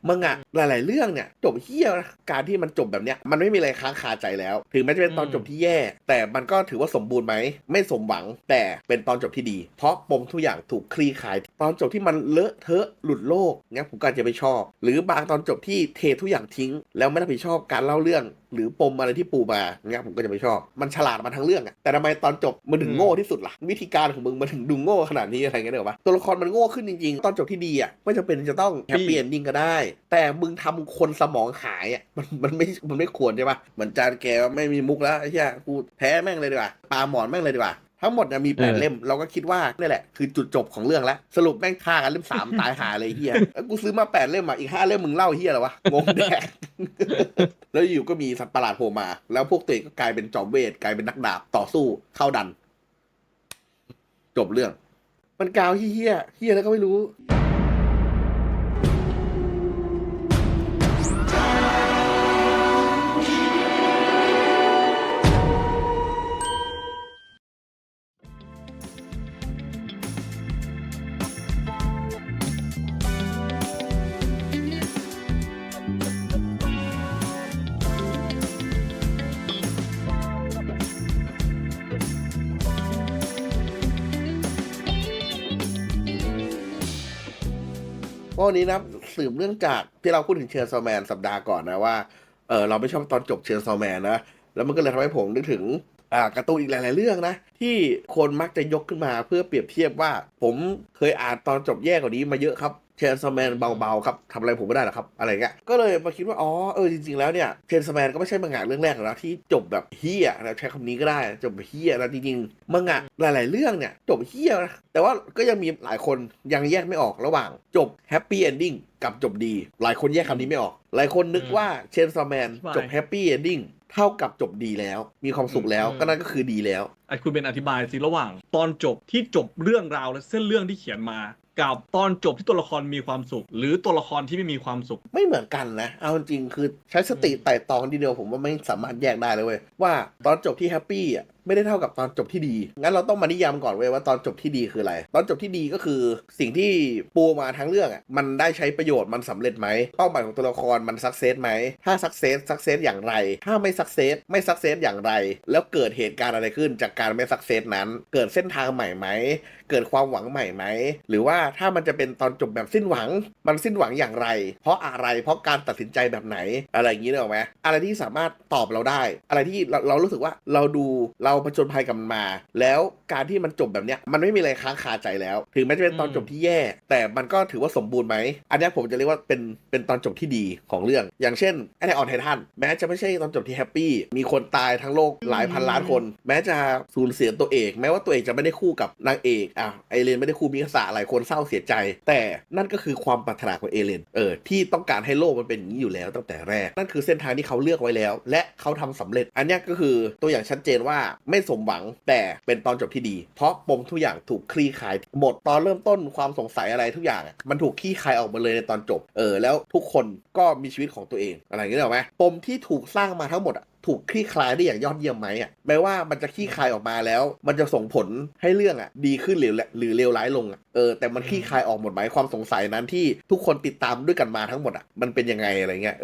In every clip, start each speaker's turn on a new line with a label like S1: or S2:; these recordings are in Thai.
S1: มึงอะหลายๆเรื่องเนี่ยจบเฮี้ยนะการที่มันจบแบบเนี้ยมันไม่มีอะไรค้างคาใจแล้วถึงแม้จะเป็นตอนจบที่แย่แต่มันก็ถือว่าสมบูรณ์ไหมไม่สมหวังแต่เป็นตอนจบที่ดีเพราะปมทุกอย่างถูกคลี่คลายตอนจบที่มันเลอะเทอะหลุดโลกงั้นผมก็จะไม่ชอบหรือบางตอนจบที่เททุกอย่างทิ้งแล้วไม่รับผิดชอบการเล่าเรื่องหรือปมอะไรที่ปูมางั้นผมก็จะไม่ชอบมันฉลาดมาทั้งเรื่องอะแต่ทำไมตอนจบมันถึงโง่ที่สุดล่ะวิธีการของมึงมันถึงดูโง่ขนาดนี้อะไรเงี้ยเดี๋ยวปะตัวละครมันโง่ขึ้นจริงๆตอนจบที่ดีอะไม่จำเป็นจะต้องแฮปปี้เอนดิ้งก็ได้แต่มึงทำคนสมองหายอะมันไม่ควรใช่ปะเหมือนจานแกไม่มีมุกแล้วไอ้เหี้ยกูแพ้แม่งเลยดีกว่าปาหมอนแม่งเลยดีกว่าทั้งหมดเนี่ยมี8เล่มเราก็คิดว่านี่แหละคือจุดจบของเรื่องแล้วสรุปแม่งฆ่ากันเล่ม3ตายหาเลยเฮียแล้วกูซื้อมา8เล่มอ่ะอีก5เล่มมึงเล่าเฮียอะไรวะงงแดก แล้วอยู่ก็มีสัตว์ประหลาดโผล่มาแล้วพวกตัวเองก็กลายเป็นจอมเวทกลายเป็นนักดาบต่อสู้เข้าดันจบเรื่องมันกาวเฮียแล้วก็ไม่รู้พวกนี้นะสืบเรื่องจากที่เราพูดถึงเชิญซอแมนสัปดาห์ก่อนนะว่าเราไม่ชอบตอนจบเชิญซอแมนนะแล้วมันก็เลยทำให้ผมนึกถึงการ์ตูนอีกหลายๆเรื่องนะที่คนมักจะยกขึ้นมาเพื่อเปรียบเทียบว่าผมเคยอ่านตอนจบแย่กว่านี้มาเยอะครับเชนซอแมนเบาๆครับทำอะไรผมไม่ได้หรอกครับอะไรเงี้ยก็เลยมาคิดว่าอ๋อจริงๆแล้วเนี่ยเชนซอแมนก็ไม่ใช่มังงะเรื่องแรกนะที่จบแบบเฮี้ยนะใช้คำนี้ก็ได้จบแบบเฮี้ยนะจริงๆมังงะหลายๆเรื่องเนี่ยจบเฮี้ยนะแต่ว่าก็ยังมีหลายคนยังแยกไม่ออกระหว่างจบแฮปปี้เอนดิ้งกับจบดีหลายคนแยกคำนี้ไม่ออกหลายคนนึกว่าเชนซอแมนจบแฮปปี้เอนดิ้งเท่ากับจบดีแล้วมีความสุขแล้วก็นั่นก็คือดีแล้ว
S2: คุณเป็นอธิบายสิระหว่างตอนจบที่จบเรื่องราวและเส้นเรื่องที่เขียนมากับตอนจบที่ตัวละครมีความสุขหรือตัวละครที่ไม่มีความสุข
S1: ไม่เหมือนกันนะเอาจริงคือใช้สติไต่ตองทีเดียวผมว่าไม่สามารถแยกได้เลยเว้ยว่าตอนจบที่แฮปปี้อ่ะไม่ได้เท่ากับตอนจบที่ดีงั้นเราต้องมานิยามก่อนเว้ยว่าตอนจบที่ดีคืออะไรตอนจบที่ดีก็คือสิ่งที่ปูมาทั้งเรื่องอ่ะมันได้ใช้ประโยชน์มันสำเร็จไหมเป้าหมายของตัวละครมันสักเซสไหมถ้าสักเซสอย่างไรถ้าไม่สักเซสอย่างไรแล้วเกิดเหตุการณ์อะไรขึ้นจากการไม่สักเซสนั้นเกิดเส้นทางใหม่ไหมเกิดความหวังใหม่ไหมหรือว่าถ้ามันจะเป็นตอนจบแบบสิ้นหวังมันสิ้นหวังอย่างไรเพราะอะไรเพราะการตัดสินใจแบบไหนอะไรอย่างนี้ได้ไหมอะไรที่สามารถตอบเราได้อะไรที่เรารู้สึกว่าเราผจญภัยกับมันมาแล้วการที่มันจบแบบเนี้ยมันไม่มีอะไรค้างคาใจแล้วถึงแม้จะเป็นตอนจบที่แย่แต่มันก็ถือว่าสมบูรณ์ไหมอันนี้ผมจะเรียกว่าเป็นตอนจบที่ดีของเรื่องอย่างเช่นแอทแทคออนไททันแม้จะไม่ใช่ตอนจบที่แฮปปี้มีคนตายทั้งโลกหลายพันล้านคนแม้จะสูญเสียตัวเอกแม้ว่าตัวเอกจะไม่ได้คู่กับนางเอกเอเลนไม่ได้คู่มิคาสะหลายคนเศร้าเสียใจแต่นั่นก็คือความปรารถนาของเอเลนที่ต้องการให้โลกมันเป็นอย่างนี้อยู่แล้วตั้งแต่แรกนั่นคือเส้นทางที่เขาเลือกไว้แล้วและเขาทำสำเร็จอันนี้ก็คือตัวอย่างชัดเจนว่าไม่สมหวังแต่เป็นตอนจบที่ดีเพราะปมทุกอย่างถูกคลี่คลายหมดตอนเริ่มต้นความสงสัยอะไรทุกอย่างมันถูกคลี่คลายออกมาเลยในตอนจบแล้วทุกคนก็มีชีวิตของตัวเองอะไรอย่างเงี้ยหรอไหมปมที่ถูกสร้างมาทั้งหมดถูกคลี่คลายได้อย่างยอดเยี่ยมไหมแม้ว่ามันจะคลี่คลายออกมาแล้วมันจะส่งผลให้เรื่องดีขึ้นหรือเลวร้ายลงแต่มันคลี่คลายออกหมดไหมความสงสัยนั้นที่ทุกคนติดตามด้วยกันมาทั้งหมดมันเป็นยังไงอะไรเงี้ย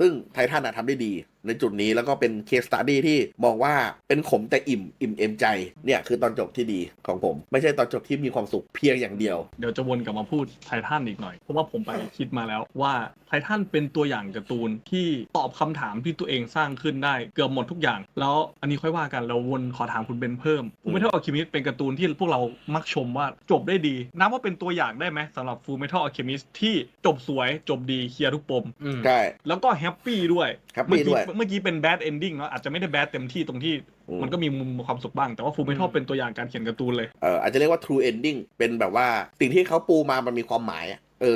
S1: ซึ่งไททันทำได้ดีในจุดนี้แล้วก็เป็นเคสสตัดดี้ที่มองว่าเป็นขมแต่อิ่มเอมใจเนี่ยคือตอนจบที่ดีของผมไม่ใช่ตอนจบที่มีความสุขเพียงอย่างเดียว
S2: เดี๋ยวจะวนกลับมาพูดไททันอีกหน่อยเพราะว่าผมไปคิดมาแล้วว่าไททันเป็นตัวอย่างการ์ตูนที่ตอบคำถามที่ตัวเองสร้างขึ้นได้เกือบหมดทุกอย่างแล้วอันนี้ค่อยว่ากันเราวนขอถามคุณเบนเพิ่มฟูลเมทัลอะเคมิสต์เป็นการ์ตูนที่พวกเรามักชมว่าจบได้ดีนับว่าเป็นตัวอย่างได้ไหมสำหรับฟูลเมทัลอะเคมิสต์ที่จบสวยจบดีเคลียร์ทุกปม
S1: ใช่
S2: แล้วก็แฮปปี้ด้วย
S1: เ
S2: มื่อกี้เป็นแบดเอนดิ้งเนาะอาจจะไม่ได้แบดเต็มที่ตรงที่มันก็มีมุมความสุขบ้างแต่ว่าฟูลเมทัลเป็นตัวอย่างการเขียนการ์ตูนเลย
S1: อาจจะเรียกว่า true ending เป็นแบบว่าสิ่งที่เขาปูมามันมีความหมาย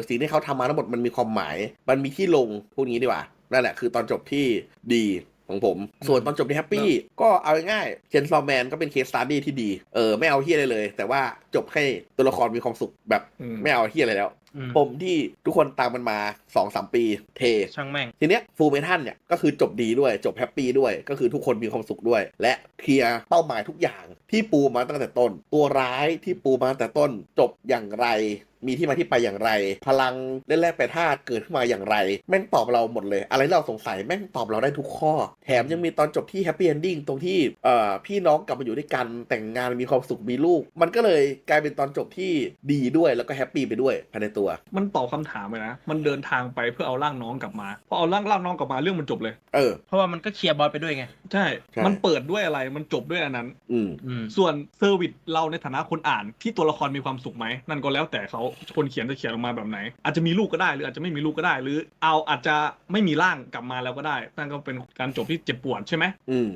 S1: สิ่งที่เขาทำมาทั้งหมดมันมีความหมายมันมีที่ลงพวกนี้ดีกว่านั่นแหละคือตอนจบที่ดีของผมส่วนตอนจบที่แฮปปี้ก็เอาง่ายๆเชนซอแมนก็เป็นเคสสตัดดี้ที่ดีไม่เอาเฮียอะไรเลยแต่ว่าจบให้ตัวละครมีความสุขแบบไม่เอาเฮียอะไรแล้ว ปมที่ทุกคนตามมันมา 2-3 ปีเท
S3: ช่างแม่ง
S1: ทีเนี้ยฟูลเมทัลเนี่ยก็คือจบดีด้วยจบแฮปปี้ด้วยก็คือทุกคนมีความสุขด้วย และเคลียร์เป้าหมายทุกอย่างที่ปูมาตั้งแต่ต้น ตัวร้ายที่ปูมาตั้งแต่ต้นจบอย่างไร มีที่มาที่ไปอย่างไร พลังเล่นแร่แปรธาตุเกิดขึ้นมาอย่างไร แม่งตอบเราหมดเลย อะไรที่เราสงสัยแม่งตอบเราได้ทุกข้อ แถมยังมีตอนจบที่แฮปปี้เอนดิ้งตรงที่พี่น้องกลับมาอยู่ด้วยกันแต่งงานมีความสุขมีลูก มันก็เลยกลายเป็นตอนจบที่ดีด้วยแล้วก็แฮปปี้ไปด้วยภายในตัว
S2: มันตอบคำถามเลยนะมันเดินทางไปเพื่อเอาร่างน้องกลับมาพอเอาร่างน้องกลับมาเรื่องมันจบเลย
S3: เพราะว่ามันก็เคลียร์บอลไปด้วยไง
S2: ใช่มันเปิดด้วยอะไรมันจบด้วยอันนั้นส่วนเซอร์วิสเราในฐานะคนอ่านที่ตัวละครมีความสุขไหมนั่นก็แล้วแต่เขาคนเขียนจะเขียนออกมาแบบไหนอาจจะมีลูกก็ได้หรืออาจจะไม่มีลูกก็ได้หรือเอาอาจจะไม่มีร่างกลับมาแล้วก็ได้นั่นก็เป็นการจบที่เจ็บปวดใช่ไหม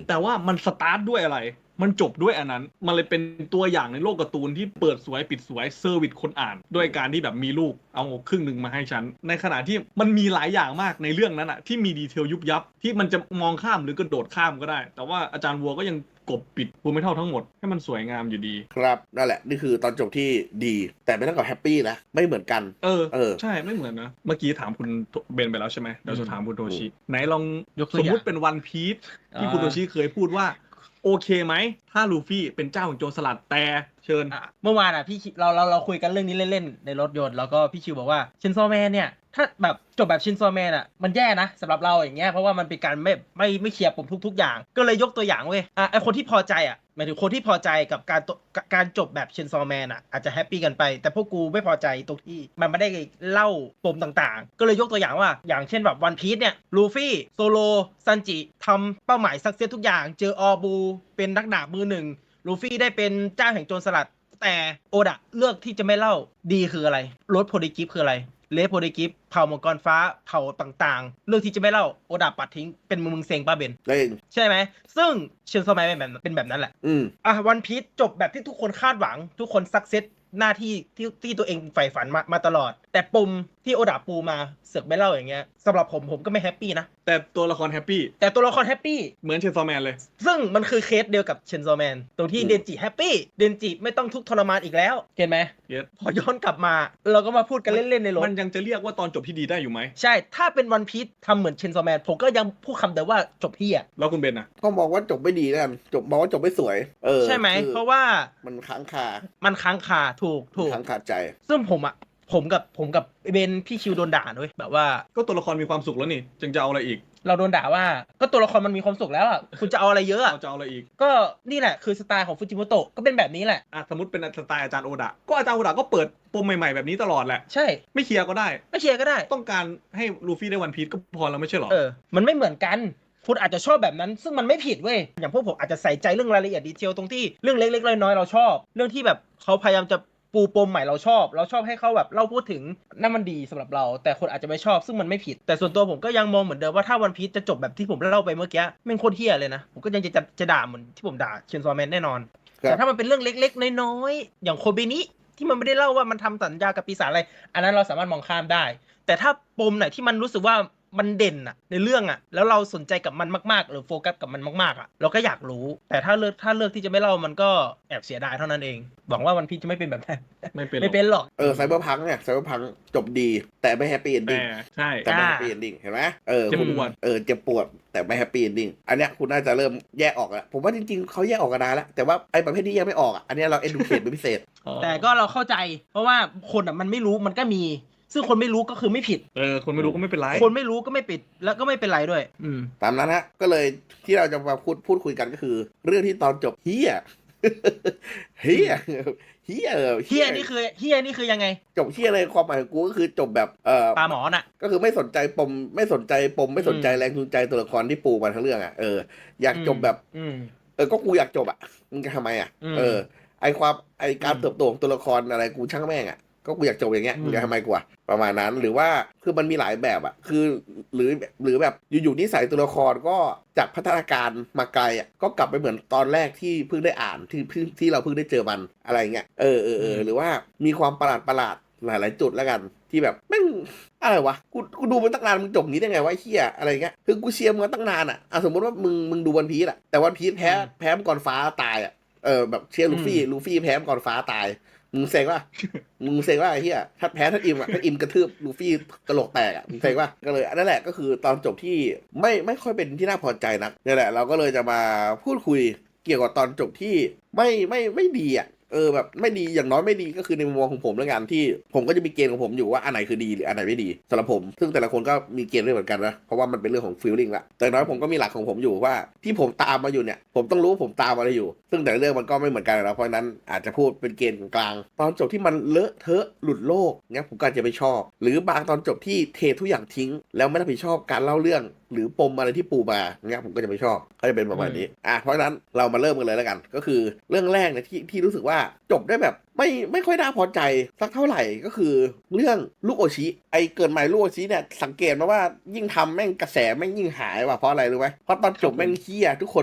S2: แต่ว่ามันสตาร์ทด้วยอะไรมันจบด้วยอันนั้นมันเลยเป็นตัวอย่างในโลกการ์ตูนที่เปิดสวยปิดสวยเซอร์วิสคนอ่านด้วยการที่แบบมีลูกเอาครึ่งหนึ่งมาให้ฉันในขณะที่มันมีหลายอย่างมากในเรื่องนั้นอะที่มีดีเทลยุบยับที่มันจะมองข้ามหรือกระโดดข้ามก็ได้แต่ว่าอาจารย์วัวก็ยังกบปิดฟูลเมทัลทั้งหมดให้มันสวยงามอยู่ดี
S1: ครับนั่นแหละนี่คือตอนจบที่ดีแต่ไม่ต้องกับแฮปปี้นะไม่เหมือนกัน
S2: ใช่ไม่เหมือนนะเมื่อกี้ถามคุณเบนไปแล้วใช่ไหมเดี๋ยวจะถามคุณโทชิไหนลองสมมุติเป็นวันพีซที่คุณโทชิเคยพูดว่าโอเคไหมถ้าลูฟี่เป็นเจ้าของโจรสลัดแต่เชิญ
S3: เมื่อวานพี่เราคุยกันเรื่องนี้เล่นๆในรถยนต์แล้วก็พี่ชิวบอกว่าชินโซแมนเนี่ยถ้าแบบจบแบบชินโซแมนมันแย่นะสำหรับเราอย่างเงี้ยเพราะว่ามันเป็นการไม่เคลียร์ปมทุกอย่างก็เลยยกตัวอย่างเว้ยไอคนที่พอใจหมายถึงคนที่พอใจกับการจบแบบชินโซแมนอาจจะแฮปปี้กันไปแต่พวกกูไม่พอใจตรงที่มันไม่ได้เล่าปมต่างๆก็เลยยกตัวอย่างว่าอย่างเช่นแบบวันพีซเนี่ยลูฟี่โซโลซันจิทำเป้าหมายสักเซสทุกอย่างเจอออบูเป็นนักดาบมือหนึ่งลูฟี่ได้เป็นเจ้าแห่งโจรสลัดแต่โอดะเลือกที่จะไม่เล่าดีคืออะไรรถโพลิกิฟคืออะไรเลฟโพลิกิฟเผ่ามังกรฟ้าเผ่าต่างๆเลือกที่จะไม่เล่าโอดะปัดทิ้งเป็นมึงเซ็งป้าเบนใช่ไหมซึ่งเชนโซแมนเป็นแบบนั้นแหละวันพีชจบแบบที่ทุกคนคาดหวังทุกคนซักเซสหน้าที่ที่ตัวเองใฝ่ฝันมาตลอดแต่ปมที่โอดะปูมาเสือกไม่เล่าอย่างเงี้ยสำหรับผมก็ไม่แฮปปี้นะ
S2: แต่ตัวละครแฮปปี้
S3: เห
S2: มือนเชนโซแมนเลย
S3: ซึ่งมันคือเคสเดียวกับเชนโซแมนตรงที่เดนจิแฮปปี้เดนจิไม่ต้องทุกข์ทรมานอีกแล้วเห็นไหมพอย้อนกลับมาเราก็มาพูดกันเล่นๆในรถ
S2: มันยังจะเรียกว่าตอนจบที่ดีได้อยู่ไหม
S3: ใช่ถ้าเป็นวันพีชทำเหมือนเชนโซแมนผมก็ยังพูดคำเดิมว่าจบที่
S2: แล้วคุณเบน
S1: ก็มองว่าจบไม่ดีแล้วกันมองว่าจบไม่สวย
S3: ใช่ไหมเพราะว่า
S1: มันค้างคา
S3: ถูก
S1: ค้างคาใจ
S3: ซึ่งผมกับเบนพี่ชิวโดนด่าด้วยแบบว่า
S2: ก็ตัวละครมีความสุขแล้วนี่จึงจะเอาอะไรอีก
S3: เราโดนด่าว่าก็ตัวละครมันมีความสุขแล้วคุณจะเอาอะไรเยอะ
S2: จะเอาอะไรอีก
S3: ก็นี่แหละคือสไตล์ของฟูจิโมโตะก็เป็นแบบนี้แหละ
S2: สมมติเป็นสไตล์อาจารย์โอดะก็อาจารย์โอดะก็เปิดปมใหม่ๆแบบนี้ตลอดแหละ
S3: ใช่
S2: ไม่เคลียร์ก็ได้
S3: ต้อง
S2: การให้ลูฟี่ได้วันพีชก็พอแล้วไม่ใช่หรอ
S3: มันไม่เหมือนกันคุณอาจจะชอบแบบนั้นซึ่งมันไม่ผิดเว้ยอย่างพวกผมอาจจะใส่ใจเรื่องรายละเอียดดีเทลตรงที่เรื่องเล็กๆน้อยๆเราชอบเรื่องที่แบบเขาพยายามจะปูปมใหม่เราชอบให้เขาแบบเล่าพูดถึงนั่นมันดีสำหรับเราแต่คนอาจจะไม่ชอบซึ่งมันไม่ผิดแต่ส่วนตัวผมก็ยังมองเหมือนเดิมว่าถ้าวันพีชจะจบแบบที่ผมเล่าไปเมื่อกี้แม่งโคตรเหี้ยเลยนะผมก็ยังจะด่าเหมือนที่ผมด่าเชนซอแมนแน่นอนแต่ถ้ามันเป็นเรื่องเล็กๆน้อยๆอย่างโคเบนิที่มันไม่ได้เล่าว่ามันทำสัญญากับปีศาจอะไรอันนั้นเราสามารถมองข้ามได้แต่ถ้าปมไหนที่มันรู้สึกว่ามันเด่นในเรื่องแล้วเราสนใจกับมันมากๆหรือโฟกัสกับมันมากๆเราก็อยากรู้แต่ถ้าเลือกที่จะไม่เล่ามันก็แอบเสียดายเท่านั้นเองหวังว่าวันพีชจะไม่เป็นแบบนั้นไม่เป็นหรอก
S1: ไซเบอร์พังเนี่ยไซเบอร์พังจบดีแต่ไม่แฮปปี้เอนดิ้ง
S2: ใช่
S1: แต่ไม่แฮปปี้เอนดิ้งเห็นไหมเจ็บปวดแต่ไม่แฮปปี้เอนดิ้งอันเนี้ยคุณน่าจะเริ่มแยกออกแล้วผมว่าจริงๆเขาแยกออกกันได้แล้วแต่ว่าไอ้ประเภทนี้ยังไม่ออกอันนี้เราเอ็ดูเคทเป็นพิเศษ
S3: แต่ก็เราเข้าใจเพราะว่าคนมันไม่รู้มันก็มีซึ่งคนไม่รู้ก็คือไม่ผิด
S2: คนไม่รู้ก็ไม่เป็นไร
S3: คนไม่รู้ก็ไม่ปิดแล้วก็ไม่เป็นไรด้วย
S1: ตามนั้นฮะก็เลยที่เราจะมาพูดคุยกันก็คือเรื่องที่ตอนจบเฮีย
S3: นี่คือยังไง
S1: จบเฮียเลยความหมายของกูก็คือจบแบบ
S3: ปลาหมอน่ะ
S1: ก็คือไม่สนใจปมไม่สนใจแรงจูงใจตัวละครที่ปูมาทั้งเรื่องอยากจบแบบก็กูอยากจบมึงจะทำไมไอการเติบโตของตัวละครอะไรกูช่างแม่งก็กูอยากจบอย่างเงี้ยมึงจะทำไมกว่าประมาณนั้นหรือว่าคือมันมีหลายแบบคือหรือแบบอยู่ๆนิสัยตัวละครก็จากพัฒนาการมาไกลก็กลับไปเหมือนตอนแรกที่เพิ่งได้อ่านที่เราเพิ่งได้เจอมันอะไรเงี้ยหรือว่ามีความประหลาดหลายๆจุดแล้วกันที่แบบแม่งอะไรวะกูดูมันตั้งนานมึงจบนี้ได้ไงวะไอ้เหี้ยอะไรเงี้ยคือกูเชียร์มึงตั้งนานสมมติว่ามึงดูวันพีซแต่วันพีซแพ้มังกรฟ้าตายแบบเชียร์ลูฟี่แพ้มังกรฟ้าตาย มึงเซ็งป่ะมึงเซ็งป่ะไอ้เหี้ยถ้าแพ้ท่านอิมอ่ะท่านอิมกระทืบลูฟี่กระโหลกแตกอ่ะมึงเซ็งป่ะก็เลยนั่นแหละก็คือตอนจบที่ไม่ค่อยเป็นที่น่าพอใจนักนี่แหละเราก็เลยจะมาพูดคุยเกี่ยวกับตอนจบที่ไม่ดีอ่ะแบบไม่ดีอย่างน้อยไม่ดีก็คือในมุมมองของผมแล้วกันที่ผมก็จะมีเกณฑ์ของผมอยู่ว่าอันไหนคือดีหรืออันไหนไม่ดีสำหรับผมซึ่งแต่ละคนก็มีเกณฑ์ไม่เหมือนกันนะเพราะว่ามันเป็นเรื่องของฟีลลิ่งละแต่น้อยผมก็มีหลักของผมอยู่ว่าที่ผมตามมาอยู่เนี่ยผมต้องรู้ว่าผมตามอะไรอยู่ซึ่งแต่ละเรื่องมันก็ไม่เหมือนกันนะเพราะนั้นอาจจะพูดเป็นเกณฑ์กลางตอนจบที่มันเลอะเทอะหลุดโลกเนี่ยผมก็จะไม่ชอบหรือบางตอนจบที่เททุกอย่างทิ้งแล้วไม่รับผิดชอบการเล่าเรื่องหรือปมอะไรที่ปูมาเนี่ยผมก็จะไม่ชอบก็จะเป็นประมาณนี้เพราะฉะนั้นเรามาเริ่มกันเลยแล้วกันก็คือเรื่องแรกเนี่ยที่รู้สึกว่าจบได้แบบไม่ค่อยน่าพอใจสักเท่าไหร่ก็คือเรื่องลูกโอชิไอเกิดใหม่ลูกโอชิเนี่ยสังเกตมาว่ายิ่งทำแม่งกระแสแม่งยิ่งหายว่ะเพราะอะไรรู้ไหมเพราะตอนจบแม่งเฮี้ยทุกค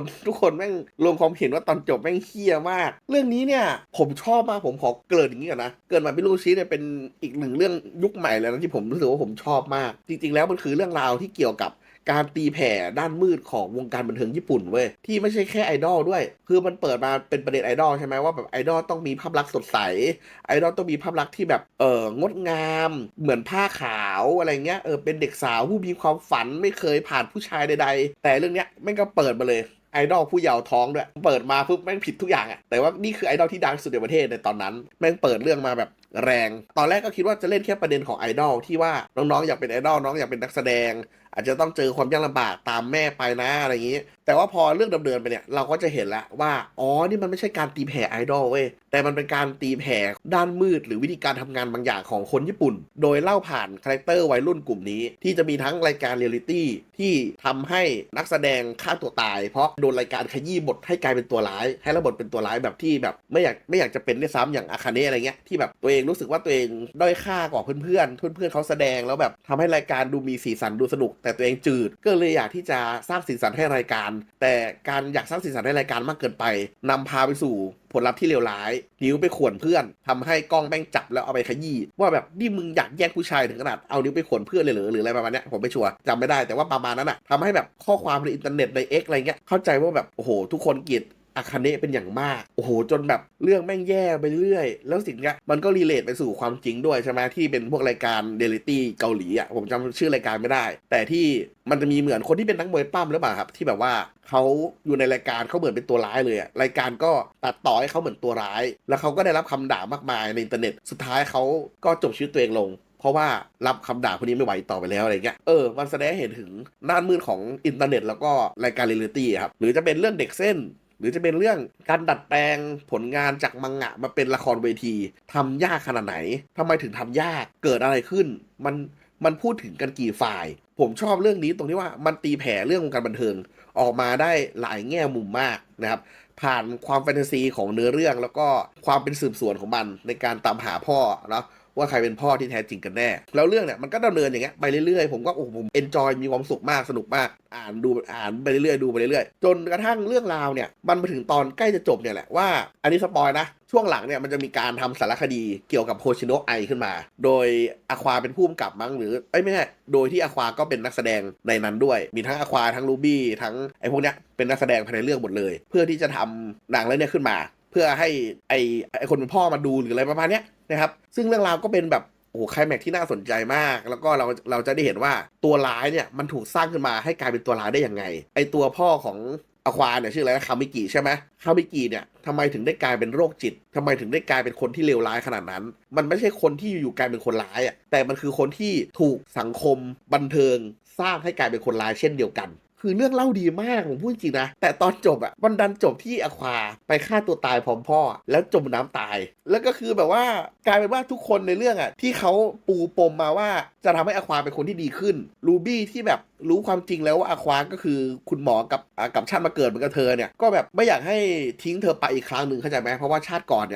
S1: นแม่งรวมความเห็นว่าตอนจบแม่งเฮี้ยมากเรื่องนี้เนี่ยผมชอบมากผมขอเกริ่นอย่างนี้ก่อนนะเกิดใหม่เป็นลูกโอชิเนี่ยเป็นอีกหนึ่งเรื่องยุคใหม่แล้วนะที่ผมรู้สึกว่าผมชอบมากจริงๆแล้วมันคือเรื่องราวที่เกี่ยวกับการตีแผ่ด้านมืดของวงการบันเทิงญี่ปุ่นเว้ยที่ไม่ใช่แค่ไอดอลด้วยคือมันเปิดมาเป็นประเด็นไอดอลใช่ไหมว่าแบบไอดอลต้องมีภาพลักษณ์สดใสไอดอลต้องมีภาพลักษณ์ที่แบบงดงามเหมือนผ้าขาวอะไรเงี้ยเป็นเด็กสาวผู้มีความฝันไม่เคยผ่านผู้ชายใดๆแต่เรื่องเนี้ยแม่งก็เปิดมาเลยไอดอลผู้เยาว์ท้องด้วยเปิดมาปุ๊บแม่งผิดทุกอย่างอะแต่ว่านี่คือไอดอลที่ดังที่สุดในประเทศในตอนนั้นแม่งเปิดเรื่องมาแบบแรงตอนแรกก็คิดว่าจะเล่นแค่ประเด็นของไอดอลที่ว่าน้องๆอยากเป็นไอดอลน้องอยากเป็นนักแสดงอาจจะต้องเจอความยากลำบากตามแม่ไปนะอะไรอย่างนี้แต่ว่าพอเรื่องดำเนินไปเนี่ยเราก็จะเห็นแล้วว่าอ๋อนี่มันไม่ใช่การตีแผ่ไอดอลเว้ยแต่มันเป็นการตีแผ่ด้านมืดหรือวิธีการทำงานบางอย่างของคนญี่ปุ่นโดยเล่าผ่านคาแรคเตอร์วัยรุ่นกลุ่มนี้ที่จะมีทั้งรายการเรียลลิตี้ที่ทำให้นักแสดงฆ่าตัวตายเพราะโดนรายการขยี้บทให้กลายเป็นตัวร้ายให้รับบทเป็นตัวร้ายแบบที่แบบไม่อยากจะเป็นด้วยซ้ำอย่างอาคาเนะอะไรเงี้ยที่แบบตัวเองรู้สึกว่าตัวเองด้อยค่ากว่าเพื่อนเขาแสดงแล้วแบบทำให้รายการดูมีสีสันดูสนุกแต่ตัวเองจืดก็เลยอยากที่จะสร้างสีสันให้รายการแต่การอยากสร้างสีสันให้รายการมากเกินไปนำพาไปสู่ผลลัพธ์ที่เลวร้ายนิ้วไปข่วนเพื่อนทำให้กล้องแม่งจับแล้วเอาไปขยี้ว่าแบบนี่มึงอยากแย่งผู้ชายถึงขนาดเอานิ้วไปข่วนเพื่อนเลยเหรอหรืออะไรประมาณเนี้ยผมไม่ชัวร์จำไม่ได้แต่ว่าประมาณนั้นอะทำให้แบบข้อความในอินเทอร์เน็ตใน X อะไรเงี้ยเข้าใจว่าแบบโอ้โหทุกคนเกลียดอาคาเนะเป็นอย่างมากโอ้โหจนแบบเรื่องแม่งแย่ไปเรื่อยแล้วสิ่งเนี้ยมันก็รีเลทไปสู่ความจริงด้วยใช่ไหมที่เป็นพวกรายการเรียลลิตี้เกาหลีอ่ะผมจำชื่อรายการไม่ได้แต่ที่มันจะมีเหมือนคนที่เป็นนักมวยปั้มหรือเปล่าครับที่แบบว่าเขาอยู่ในรายการเขาเหมือนเป็นตัวร้ายเลยอ่ะรายการก็ตัดต่อให้เขาเหมือนตัวร้ายแล้วเขาก็ได้รับคำด่ามากมายในอินเทอร์เน็ตสุดท้ายเขาก็จบชีวิตตัวเองลงเพราะว่ารับคำด่าพวกนี้ไม่ไหวต่อไปแล้วอะไรเงี้ยมันแสดงให้เห็นถึงด้านมืดของอินเทอร์เน็ตแล้วก็รายการเรียลลิตี้ครับหรือจะเป็นเรื่องเด็กเส้นหรือจะเป็นเรื่องการดัดแปลงผลงานจากมังงะมาเป็นละครเวทีทำยากขนาดไหนทำไมถึงทำยากเกิดอะไรขึ้นมันพูดถึงกันกี่ฝ่ายผมชอบเรื่องนี้ตรงที่ว่ามันตีแผ่เรื่องวงการบันเทิงออกมาได้หลายแง่มุมมากนะครับผ่านความแฟนตาซีของเนื้อเรื่องแล้วก็ความเป็นสืบสวนของมันในการตามหาพ่อเนาะว่าใครเป็นพ่อที่แท้จริงกันแน่แล้วเรื่องเนี่ยมันก็ดำเนินอย่างเงี้ยไปเรื่อยๆผมก็ผมเอนจอยมีความสุขมากสนุกมากอ่านไปเรื่อยๆดูไปเรื่อยๆจนกระทั่งเรื่องราวเนี่ยมันมาถึงตอนใกล้จะจบเนี่ยแหละว่าอันนี้สปอยนะช่วงหลังเนี่ยมันจะมีการทำสารคดีเกี่ยวกับโฮชิโนะไอขึ้นมาโดยอควาเป็นผู้กำกับมั้งหรือไม่ใช่โดยที่อควาก็เป็นนักแสดงในนั้นด้วยมีทั้งอควาทั้งรูบี้ทั้งไอ้พวกเนี้ยเป็นนักแสดงภายในเรื่องหมดเลยเพื่อที่จะทำหนังเรื่องนี้ขึ้นมาเพื่อให้ไอ้คนเป็นพ่อมาดูหรืออะไรประมาณเนี้ยนะครับซึ่งเรื่องราวก็เป็นแบบโอ้โหไคลแม็กซ์ที่น่าสนใจมากแล้วก็เราจะได้เห็นว่าตัวร้ายเนี่ยมันถูกสร้างขึ้นมาให้กลายเป็นตัวร้ายได้ยังไงไอตัวพ่อของอควาเนี่ยชื่ออะไรนะคามิกิใช่ไหมคามิกิเนี่ยทำไมถึงได้กลายเป็นโรคจิตทำไมถึงได้กลายเป็นคนที่เลวร้ายขนาดนั้นมันไม่ใช่คนที่อยู่ๆกลายเป็นคนร้ายอ่ะแต่มันคือคนที่ถูกสังคมบันเทิงสร้างให้กลายเป็นคนร้ายเช่นเดียวกันคือเรื่องเล่าดีมากผมพูดจริงนะแต่ตอนจบอ่ะมันดันจบที่อควาไปฆ่าตัวตายพร้อมพ่อแล้วจมน้ำตายแล้วก็คือแบบว่ากลายเป็นว่าทุกคนในเรื่องอ่ะที่เขาปูปมมาว่าจะทำให้อควาเป็นคนที่ดีขึ้นรูบี้ที่แบบรู้ความจริงแล้วว่าอควาก็คือคุณหมอกับชาติมาเกิดเหมือนกับเธอเนี่ยก็แบบไม่อยากให้ทิ้งเธอไปอีกครั้งหนึ่งเข้าใจไหมเพราะว่าชาติก่อน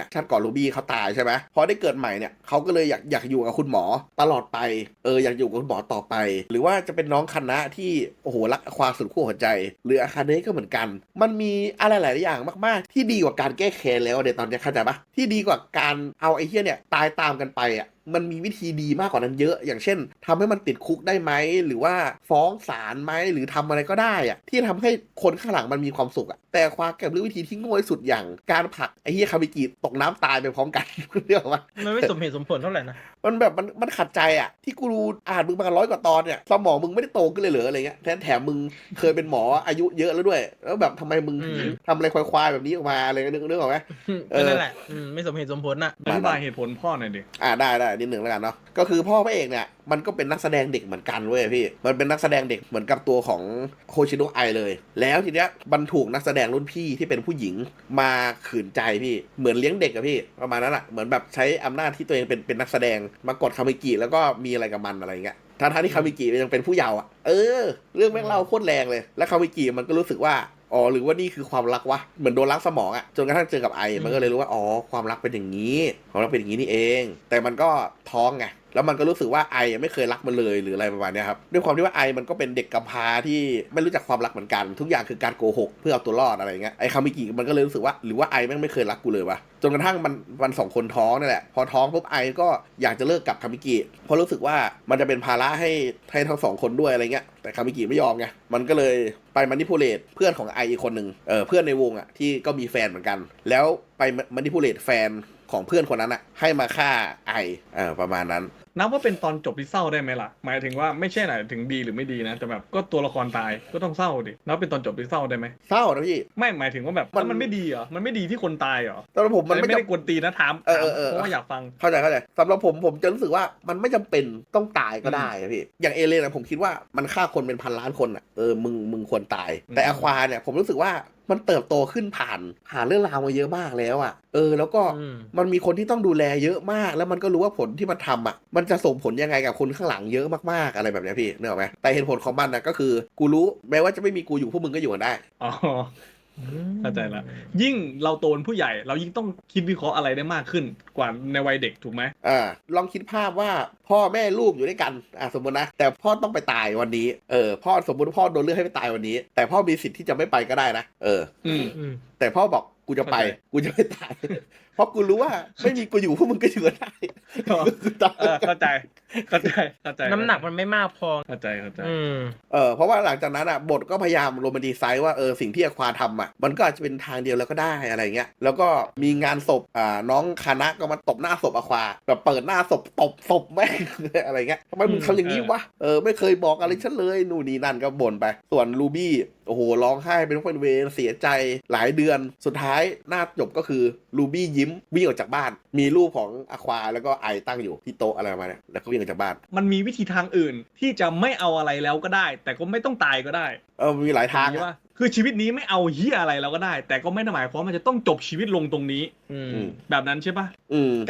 S1: รูบี้เขาตายใช่ไหมพอได้เกิดใหม่เนี่ยเขาก็เลยอยากอยู่กับคุณหมอตลอดไปอยากอยู่กับคุณหมอต่อไปหรือว่าจะเป็นน้องคณะที่โอ้โหรักอควาสุดขั้วหัวใจหรืออาคาเนะก็เหมือนกันมันมีอะไรหลายอย่างมากๆที่ดีกว่าการแก้แค้นแล้วเดี๋ยวตอนนี้เข้าใจปะที่ดีกว่าการเอาไอ้เหี้ยเนี่ยตายตามกันไปอ่ะ มันมีวิธีดีมากกว่านั้นเยอะ อย่างเช่นทำให้มันติดคุกได้ไหมหรือว่าฟ้องศาลไหมหรือทำอะไรก็ได้อะที่ทำให้คนข้างหลังมันมีความสุขอะแต่ควากับเรื่องวิธีที่โง่ที่สุดอย่างการผลักไอ้เหี้ยคามิกิตกน้ำตายไปพร้อมกัน เรื่องว่า
S3: มันไม่สมเหตุสมผลเท่าไหร่นะ
S1: มันแบบมันขัดใจอ่ะที่กูดูอ่านมึงมา100 กว่าตอนเนี่ยสมองมึงไม่ได้โตขึ้นเลยเหรออะไรเงี้ยแถมมึงเคยเป็นหมออายุเยอะแล้วด้วยแล้วแบบทำไมมึงถึงทำอะไรควายๆแบบนี้ออกมาอะไรนึกออกไหม
S3: ก็นั่นแหละไม่สมเหตุสมผลน่ะ
S2: อธิบายเหตุผลพ่อหน่อยดิ
S1: ได้นิดหนึ่งแล้วกันเนาะก็คือพ่อพระเอกเนี่ยมันก็เป็นนักแสดงเด็กเหมือนกันเว้ยพี่มันเป็นนักแสดงเด็กเหมือนกับตัวของโคชิโนะไอเลยแล้วทีเนี้ยมันถูกนักแสดงรุ่นพี่ที่เป็นผู้หญิงมาขืนใจพี่เหมือนเลี้ยงเด็กอะพี่ประมาณนั้นอะเหมือนแบบใช้อำนาจที่ตัวเองเป็นนักแสดงมากดคามิกิแล้วก็มีอะไรกับมันอะไรเงี้ยทั้งที่คามิกิยังเป็นผู้เยาว์อะเรื่องแม่งเล่าโคตรแรงเลยแล้วคามิกิมันก็รู้สึกว่าอ๋อหรือว่านี่คือความรักวะเหมือนโดนล้างสมองอะจนกระทั่งเจอกับไอมันก็เลยรู้ว่าอ๋อความรักเป็นอย่างนี้ความรักเป็นอย่างนี้นี่เองแต่มันก็ท้องไงแล้วมันก็รู้สึกว่าไอไม่เคยรักมันเลยหรืออะไรประมาณนี้ครับด้วยความที่ว่าไอมันก็เป็นเด็กกำพร้าที่ไม่รู้จักความรักเหมือนกันทุกอย่างคือการโกหกเพื่อเอาตัวรอดอะไรเงี้ยไอคามิกิมันก็เลยรู้สึกว่าหรือว่าไอแม่งไม่เคยรักกูเลยวะจนกระทั่งมันสองคนท้องนั่นแหละพอท้องปุ๊บไอก็อยากจะเลิกกับคามิกิเพราะรู้สึกว่ามันจะเป็นภาระให้ทั้งสองคนด้วยอะไรเงี้ยแต่คามิกิไม่ยอมไงมันก็เลยไปมานิพูเลตเพื่อนของไออีกคนหนึ่งเพื่อนในวงอ่ะที่ก็มีแฟนเหมือนกันแล้วไปมานิพูเลตแฟนของเพื่อนคนนั้นอ่ะให้มาฆ่าไอประมาณนั้น
S2: นับว่าเป็นตอนจบที่เศร้าได้ไหมล่ะหมายถึงว่าไม่ใช่ไหนถึงดีหรือไม่ดีนะแต่แบบก็ตัวละครตายก็ต้องเศร้าดินับเป็นตอนจบที่เศร้าได้ไหม
S1: เศร้านะพี่
S2: ไม่หมายถึงว่าแบบมันไม่ดีเหรอมันไม่ดีที่คนตายเหรอ
S1: สำหรับผมมัน
S2: ไม่ได้กวนตีนะถามเพราะว่าอยากฟัง
S1: เข้าใจสำหรับผมจะรู้สึกว่ามันไม่จำเป็นต้องตายก็ได้พี่อย่างเอเลนผมคิดว่ามันฆ่าคนเป็น1,000 ล้านคนอ่ะมึงควรตายแต่อควาเนี่ยผมรู้สึกว่ามันเติบโตขึ้นผ่านเรื่องราวมาเยอะมากแล้วอ่ะแล้วก็มันมีคนที่ต้องดูแลเยอะมากแล้วมันก็รู้ว่าผลที่มันทำอ่ะมันจะส่งผลยังไงกับคนข้างหลังเยอะมากๆอะไรแบบนี้พี่นึกออกไหมแต่เหตุผลของมันนะก็คือกูรู้แม้ว่าจะไม่มีกูอยู่พวกมึงก็อยู่กันได้
S2: อ๋อเข้าใจละยิ่งเราโตเป็นผู้ใหญ่เรายิ่งต้องคิดวิเคราะห์อะไรได้มากขึ้นกว่าในวัยเด็กถูกไหม
S1: ลองคิดภาพว่าพ่อแม่ลูกอยู่ด้วยกันสมมตินะแต่พ่อต้องไปตายวันนี้พ่อสมมติพ่อโดนเลือกให้ไปตายวันนี้แต่พ่อมีสิทธิ์ที่จะไม่ไปก็ได้นะแต่พ่อบอกกูจะไปกูจะไม่ตายเพราะกูรู้ว่าไม่มีกูอยู่พวกมึงก็อยู่ได้
S2: เข้าใจ
S3: น้ำหนักมันไม่มากพอ
S2: เข้าใจ
S1: เพราะว่าหลังจากนั้นบทก็พยายามโรแมนติไซส์ว่าสิ่งที่อควาทำมันก็อาจจะเป็นทางเดียวแล้วก็ได้อะไรเงี้ยแล้วก็มีงานศพน้องคานะก็มาตบหน้าศพอควาแบบเปิดหน้าศพตบศพแม่งอะไรเงี้ยทำไมมึงทำอย่างนี้วะไม่เคยบอกอะไรฉันเลยนู่นนี่นั่นก็บ่นไปส่วนลูบี้โอ้โหร้องไห้เป็นเวรเสียใจหลายเดือนสุดท้ายหน้าจบก็คือลูบี้ยิ้มวิ่งออกจากบ้านมีรูปของอควาแล้วก็ไอตั้งอยู่ที่โต๊ะอะไรมาเนี่ยแล้วก็วิ่งออกจากบ้าน
S2: มันมีวิธีทางอื่นที่จะไม่เอาอะไรแล้วก็ได้แต่ก็ไม่ต้องตายก็ได้
S1: มีหลายทาง
S2: ว่าคือชีวิตนี้ไม่เอาเหี้ยอะไรแล้วก็ได้แต่ก็ไม่ได้หมายความว่ามันจะต้องจบชีวิตลงตรงนี้แบบนั้นใช่ปะ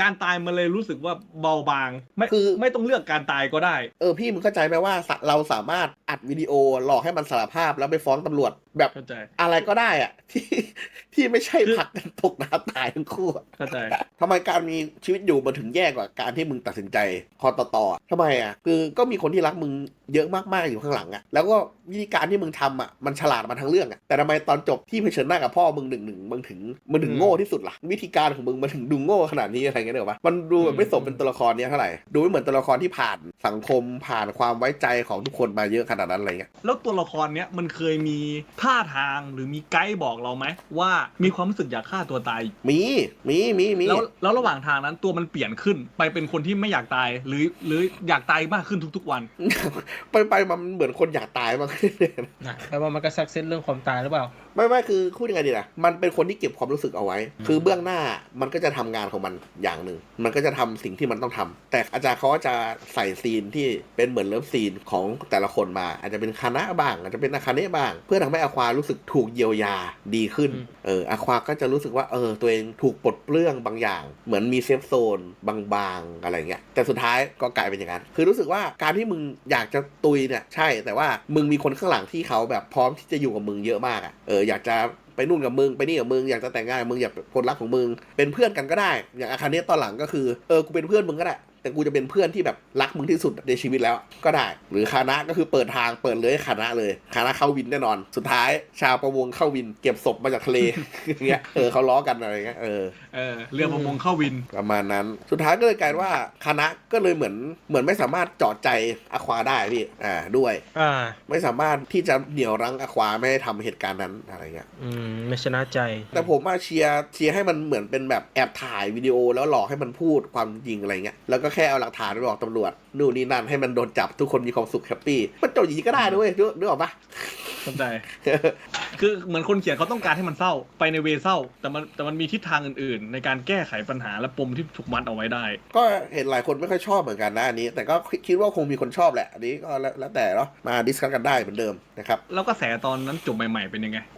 S2: การตายมันเลยรู้สึกว่าเบาบางไม่ต้องเลือกการตายก็ได้
S1: พี่มึงเข้าใจไหมว่าเราสามารถอัดวิดีโอหลอกให้มันสารภาพแล้วไปฟ้องตำรวจแบบอะไรก็ได้อะที่ไม่ใช่ผลักกันตกน้ำตายทั้งคู่
S2: เข้าใจ
S1: ทำไมการมีชีวิตอยู่มันถึงแย่กว่าการที่มึงตัดสินใจคอต่อทำไมคือก็มีคนที่รักมึงเยอะมากๆอยู่ข้างหลังแล้วก็วิธีการที่มึงทำมันฉลาดมาทั้งเรื่องแต่ทำไมตอนจบที่เผชิญหน้ากับพ่อมึงมึงถึงโง่ที่สุดล่ะวิธีการของมึงมันถึงดูโง่ขนาดนี้อะไรเงี้ยเหรอวะมันดูแบบไม่สมเป็นตัวละครนี้เท่าไหร่ดูไม่เหมือนตัวละครที่ผ่านสังคมผ่านความไว้ใจของทุกคนมาเยอะขนาดนั้นอะไรเงี้ย
S2: แล้วตัวละครเนี้ยมันเคยมีท่าทางหรือมีไกด์บอกเราไหมว่ามีความรู้สึกอยากฆ่าตัวตาย
S1: มี
S2: แล้วระหว่างทางนั้นตัวมันเปลี่ยนขึ้นไปเป็นคนที่ไม่อยากตายหรืออยากตายมากขึ้นทุกๆวัน
S1: ไปมันเหมือนคนอยากตายมากขึ้น
S3: แปลว่ามันก็ซักเซนเรื่องความตายหรือเปล่า
S1: ไม่คือพูดยังไงดีนะมันเป็นคนที่เก็บความรู้สึกเอาไว้คือเบื้องหน้ามันก็จะทำงานของมันอย่างหนึ่งมันก็จะทำสิ่งที่มันต้องทำแต่อาจารย์เขาก็จะใส่ซีนที่เป็นเหมือนเลิฟซีนของแต่ละคนมาอาจจะเป็นคานะบ้างอาจจะเป็นอาคาเนะบ้างเพื่อทำให้อควารู้สึกถูกเยียวยาดีขึ้นอควาก็จะรู้สึกว่าตัวเองถูกปลดเปลื้องบางอย่างเหมือนมีเซฟโซนบางๆอะไรเงี้ยแต่สุดท้ายก็กลายเป็นอย่างนั้นคือรู้สึกว่าการที่มึงอยากจะตุยเนี่ยใช่แต่ว่ามึงมีคนข้างหลังที่เขาแบบพร้อมที่จะอยู่กับมึงเยอะมากอยากจะไปนู่นกับมึงไปนี่กับมึงอยากจะแต่งงานกับมึงอยากคนรักของมึงเป็นเพื่อนกันก็ได้อย่างอาคาเนะตอนหลังก็คือกูเป็นเพื่อนมึงก็ได้ แต่กูจะเป็นเพื่อนที่แบบรักมึงที่สุดในชีวิตแล้วก็ได้หรือคานะก็คือเปิดทางเปิดเลยคานะเลยคานะเข้าวินแน่นอนสุดท้ายชาวประมงเข้าวินเก็บศพมาจากทะเล อย่างเงี้ยเขาล้อกันอะไรเงี้ย
S2: เรือประมงเข้าวิน
S1: ประมาณนั้นสุดท้ายก็เลยกลายว่าคานะก็เลยเหมือนไม่สามารถเจาะใจอควาได้พี่ด้วยไม่สามารถที่จะเหนี่ยวรั้งอควาไม่ให้ทำเหตุการณ์นั้นอะไรเงี้ย
S3: ไม่ชนะใจ
S1: แต่ผมมาเชียร์ให้มันเหมือนเป็นแบบแอบถ่ายวิดีโอแล้วหลอกให้มันพูดความจริงอะไรเงี้ยแล้วก็แค่เอาหลักฐานไปบอกตำรวจนู่นนี่นั่นให้มันโดนจับทุกคนมีความสุขแฮปปี้มันจบอย่างนี้ก็ได้ด้วยนึกออกปะ
S2: เข้าใจ คือเหมือนคนเขียนเขาต้องการให้มันเศร้าไปในเวเศร้าแต่มันมีทิศทางอื่นๆในการแก้ไขปัญหาและปมที่ถูกมัดเอาไว้ได้
S1: ก็เห็นหลายคนไม่ค่อยชอบเหมือนกันนะอันนี้แต่ก็คิดว่าคงมีคนชอบแหละอันนี้ก็แล้วแต่เนาะมาดิสคัสกันได้เหมือนเดิมนะครับ
S2: แล้วก็แสตอนนั้นจบใหม่ๆเป็นยังไงเ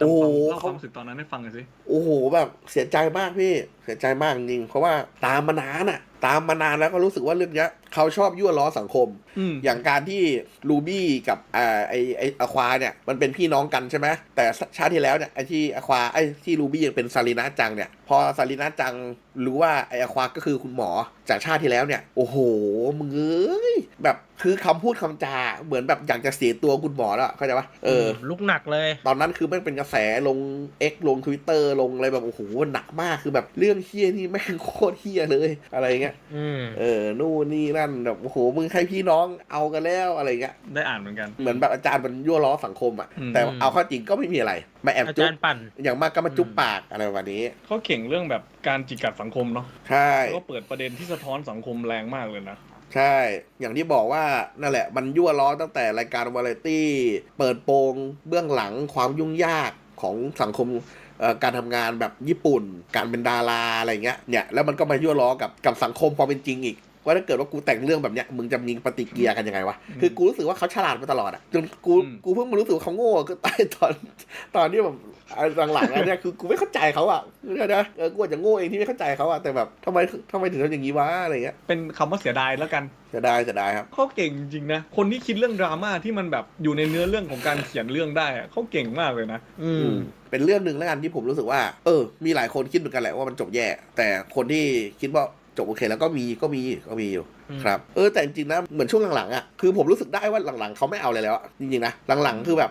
S2: ล่าความรู้สึกตอนนั้นให้ฟังหน่อยสิ
S1: โอ้โหแบบเสียใจมากพี่เสียใจมากจริงเพราะว่าตามมานานแล้วก็รู้สึกว่าเรื่องนี้เขาชอบยั่วล้อสังคมอย่างการที่ลูบี้กับไออควาเนี่ยมันเป็นพี่น้องกันใช่ไหมแต่ชาติที่แล้วเนี่ยไอที่อควาที่ลูบี้ยังเป็นซาลีนาจังเนี่ยพอซาลีนาจังรู้ว่าไออควาก็คือคุณหมอจากชาติที่แล้วเนี่ยโอ้โหมึงเอ้ยแบบคือคำพูดคำจาเหมือนแบบอยากจะเสียตัวคุณหมอแล้วเข้าใจปะ
S3: ลุกหนักเลย
S1: ตอนนั้นคือมันเป็นกระแสลง X ลง Twitter ลงอะไรแบบโอ้โหหนักมากคือแบบเรื่องเฮี้ยนี่แม่งโคตรเฮี้ยเลยอะไรเงี้ยนู่นนี่นั่นแบบโอ้โหมึงให้พี่น้องเอากันแล้วอะไรเงี้ย
S2: ได้อ่านเหมือนกัน
S1: เหมือนแบบอาจารย์มันยั่วล้อสังคมอ่ะแต่เอาเข้าจริงก็ไม่มีอะไรมาแอบจุ๊บอย่างมากก็มาจุ๊บปากอะไรแบบนี้
S2: เขาเก่งเรื่องแบบการจิกกัดสังคมเนาะ
S1: ใช่
S2: แล้วก็เปิดประเด็นที่สะท้อนสังคมแรงมากเลยนะ
S1: ใช่อย่างที่บอกว่านั่นแหละมันยั่วล้อตั้งแต่รายการวาไรตี้เปิดโปงเบื้องหลังความยุ่งยากของสังคมการทำงานแบบญี่ปุ่นการเป็นดาราอะไรเงี้ยเนี่ยแล้วมันก็มายั่วล้อกับสังคมพอเป็นจริงอีกว่าถ้าเกิดว่ากูแต่งเรื่องแบบเนี้ยมึงจะมีปฏิกิริยากันยังไงวะคือกูรู้สึกว่าเขาฉลาดมาตลอดอ่ะจนกูเพิ่งมารู้สึกว่าเขาโง่ก็ตอนที่แบบหลังๆเนี่ยคือกูไม่เข้าใจเขาอ่ะนะกูอาจจะโง่เองที่ไม่เข้าใจเขาอ่ะแต่แบบทำไมถึงทำอย่างนี้วะอะไรเงี้ย
S2: เป็นคำว่าเสียดายแล้วกัน
S1: เสียดายครับ
S2: เขาเก่งจริงนะคนที่คิดเรื่องดราม่าที่มันแบบอยู่ในเนื้อเรื่องของการเขียนเรื่องได้เขาเก่งมากเลยนะ
S1: เป็นเรื่องนึงแล้วกันที่ผมรู้สึกว่ามีหลายคนคิดเหมือนกันแหละว่ามันจบแย่แต่คนที่คิดว่าจบโอเคแล้วก็มีอยู่ครับแต่จริงๆนะเหมือนช่วงหลังๆอ่ะคือผมรู้สึกได้ว่าหลังๆเขาไม่เอาเลยแล้วจริงๆนะหลังๆคือแบบ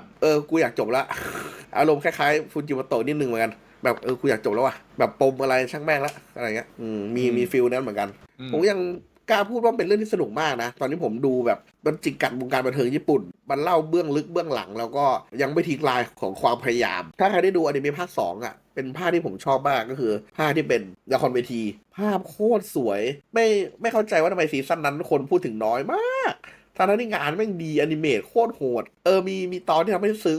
S1: กูอยากจบแล้ว อารมณ์คล้ายๆฟูจิโมโตะนิดนึงเหมือนกันแบบกูอยากจบแล้วว่ะแบบปมอะไรช่างแม่งละอะไรเงี้ยมีฟีลนั้นเหมือนกันผมยังกล้าพูดว่าเป็นเรื่องที่สนุกมากนะตอนนี้ผมดูแบบมันจิกกัดวงการบันเทิงญี่ปุ่นมันเล่าเบื้องลึกเบื้องหลังแล้วก็ยังไม่ทิ้งลายของความพยายามถ้าใครได้ดูอนิเมะภาค2อ่ะเป็นภาพที่ผมชอบมากก็คือภาพที่เป็นละครเวทีภาพโคตรสวยไม่เข้าใจว่าทำไมซีซั่นนั้นคนพูดถึงน้อยมากทางนั้นที่งานแม่งดีอนิเมะโคตรโหดมีตอนที่ทำให้ซึ้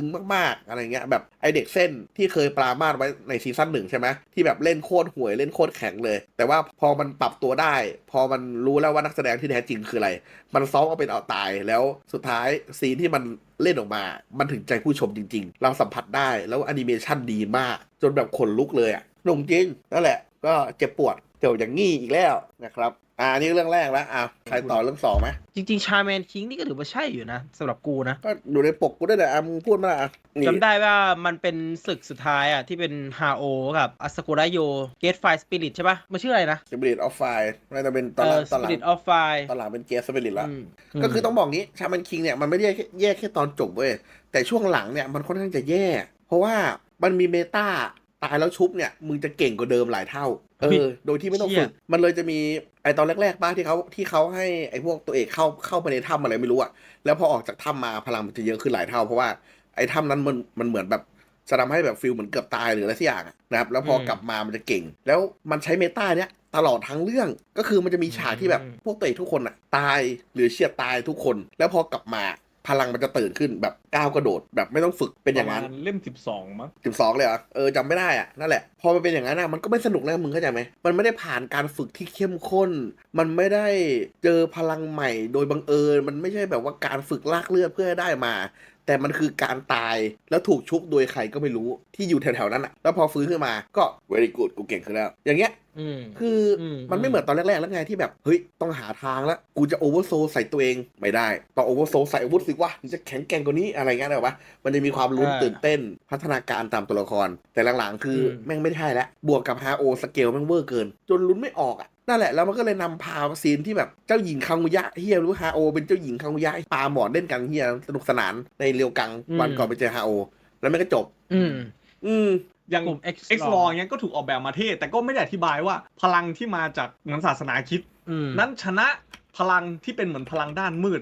S1: งมากๆอะไรเงี้ยแบบไอเด็กเส้นที่เคยปรามาสไว้ในซีซั่น1ใช่ไหมที่แบบเล่นโคตรห่วยเล่นโคตรแข็งเลยแต่ว่าพอมันปรับตัวได้พอมันรู้แล้วว่านักแสดงที่แท้จริงคืออะไรมันซ้อมเอาเป็นเอาตายแล้วสุดท้ายซีนที่มันเล่นออกมามันถึงใจผู้ชมจริงๆเราสัมผัสได้แล้วแอนิเมชันดีมากจนแบบขนลุกเลยอ่ะหนุ่มจริงนั่นแหละก็เจ็บปวดเกี่ยวอย่างงี้อีกแล้วนะครับอันนี้เรื่องแรกแล้วใครต่อเรื่อง2ไหม
S3: จริงๆชาแมนคิงนี่ก็ถือว่าใช่อยู่นะสำหรับกูนะ
S1: ก็อยู่ในปกกูได้แต่มึงพูดมา
S3: จำได้ว่ามันเป็นศึกสุดท้ายที่เป็นฮาโอกับอาซากุระโยเกตไฟสปิริตใช่ปะมันชื่ออะไรนะ
S1: Spirit of Fire น่าจะเป็นตอนหลัง
S3: Spirit of Fire
S1: ตอนหลังเป็นเกส Spirit แล้วก็คือต้องบอกงี้ชาแมนคิงเนี่ยมันไม่ได้แย่แค่ตอนจบเว้ยแต่ช่วงหลังเนี่ยมันค่อนข้างจะแย่เพราะว่ามันมีเมตาตายแล้วชุบเนี่ยมึงจะเก่งกว่าเดิมหลายเท่าโดยที่ไม่ต้องฝึกมันเลยจะมีไอตอนแรกๆป้าที่เขาให้ไอพวกตัวเอกเข้าไปในถ้ำอะไรไม่รู้อะแล้วพอออกจากถ้ำมาพลังมันจะเยอะขึ้นหลายเท่าเพราะว่าไอถ้ำนั้นมันเหมือนแบบจะทำให้แบบฟิลเหมือนเกือบตายหรืออะไรสักอย่างนะครับแล้วพอกลับมามันจะเก่งแล้วมันใช้เมตาเนี้ยตลอดทั้งเรื่องก็คือมันจะมีฉากที่แบบพวกตัวเอกทุกคนอะตายหรือเฉียดตายทุกคนแล้วพอกลับมาพลังมันจะตื่นขึ้นแบบก้าวกระโดดแบบไม่ต้องฝึกเป็นอย่างนั้น
S2: เล่ม12มั้ง
S1: 12เลยเหรอจำไม่ได้นั่นแหละพอมันเป็นอย่างนั้นมันก็ไม่สนุกแล้วมึงเข้าใจไหมมันไม่ได้ผ่านการฝึกที่เข้มข้นมันไม่ได้เจอพลังใหม่โดยบังเอิญมันไม่ใช่แบบว่าการฝึกลากเลือดเพื่อได้มาแต่มันคือการตายแล้วถูกชุบโดยใครก็ไม่รู้ที่อยู่แถวๆนั้นแล้วพอฟื้นขึ้นมาก็ very good กูเก่งขึ้นแล้วอย่างเงี้ย คือมันไม่เหมือนตอนแรกๆแล้วไงที่แบบเฮ้ยต้องหาทางแล้วกูจะโอเวอร์โซลใส่ตัวเองไม่ได้ต้องโอเวอร์โซลใส่อาวุธสิวะถึงจะแข็งแกร่งกว่านี้อะไรเงี้ยหรอวะมันจะมีความลุ้นตื่นเต้นพัฒนาการตามตัวละครแต่หลังๆคือแม่งไม่ได้แล้วบวกกับฮาโอสเกลแม่งเวอร์เกินจนลุ้นไม่ออกอ่ะนั่นแหละแล้วมันก็เลยนำพาซีนที่แบบเจ้าหญิงคังุยะเฮียรู้ฮาโอเป็นเจ้าหญิงคังุยะปาหมอนเล่นกันเฮียสนุกสนานในเรียวกังวันก่อนไปเจอฮาโอแล้วมันก็จบ
S2: อย่าง
S3: กลุ่ม
S2: X Law เงี้ยก็ถูกออกแบบมาเท่แต่ก็ไม่ได้อธิบายว่าพลังที่มาจากเหมือนศาสนาคริดนั้นชนะพลังที่เป็นเหมือนพลังด้านมืด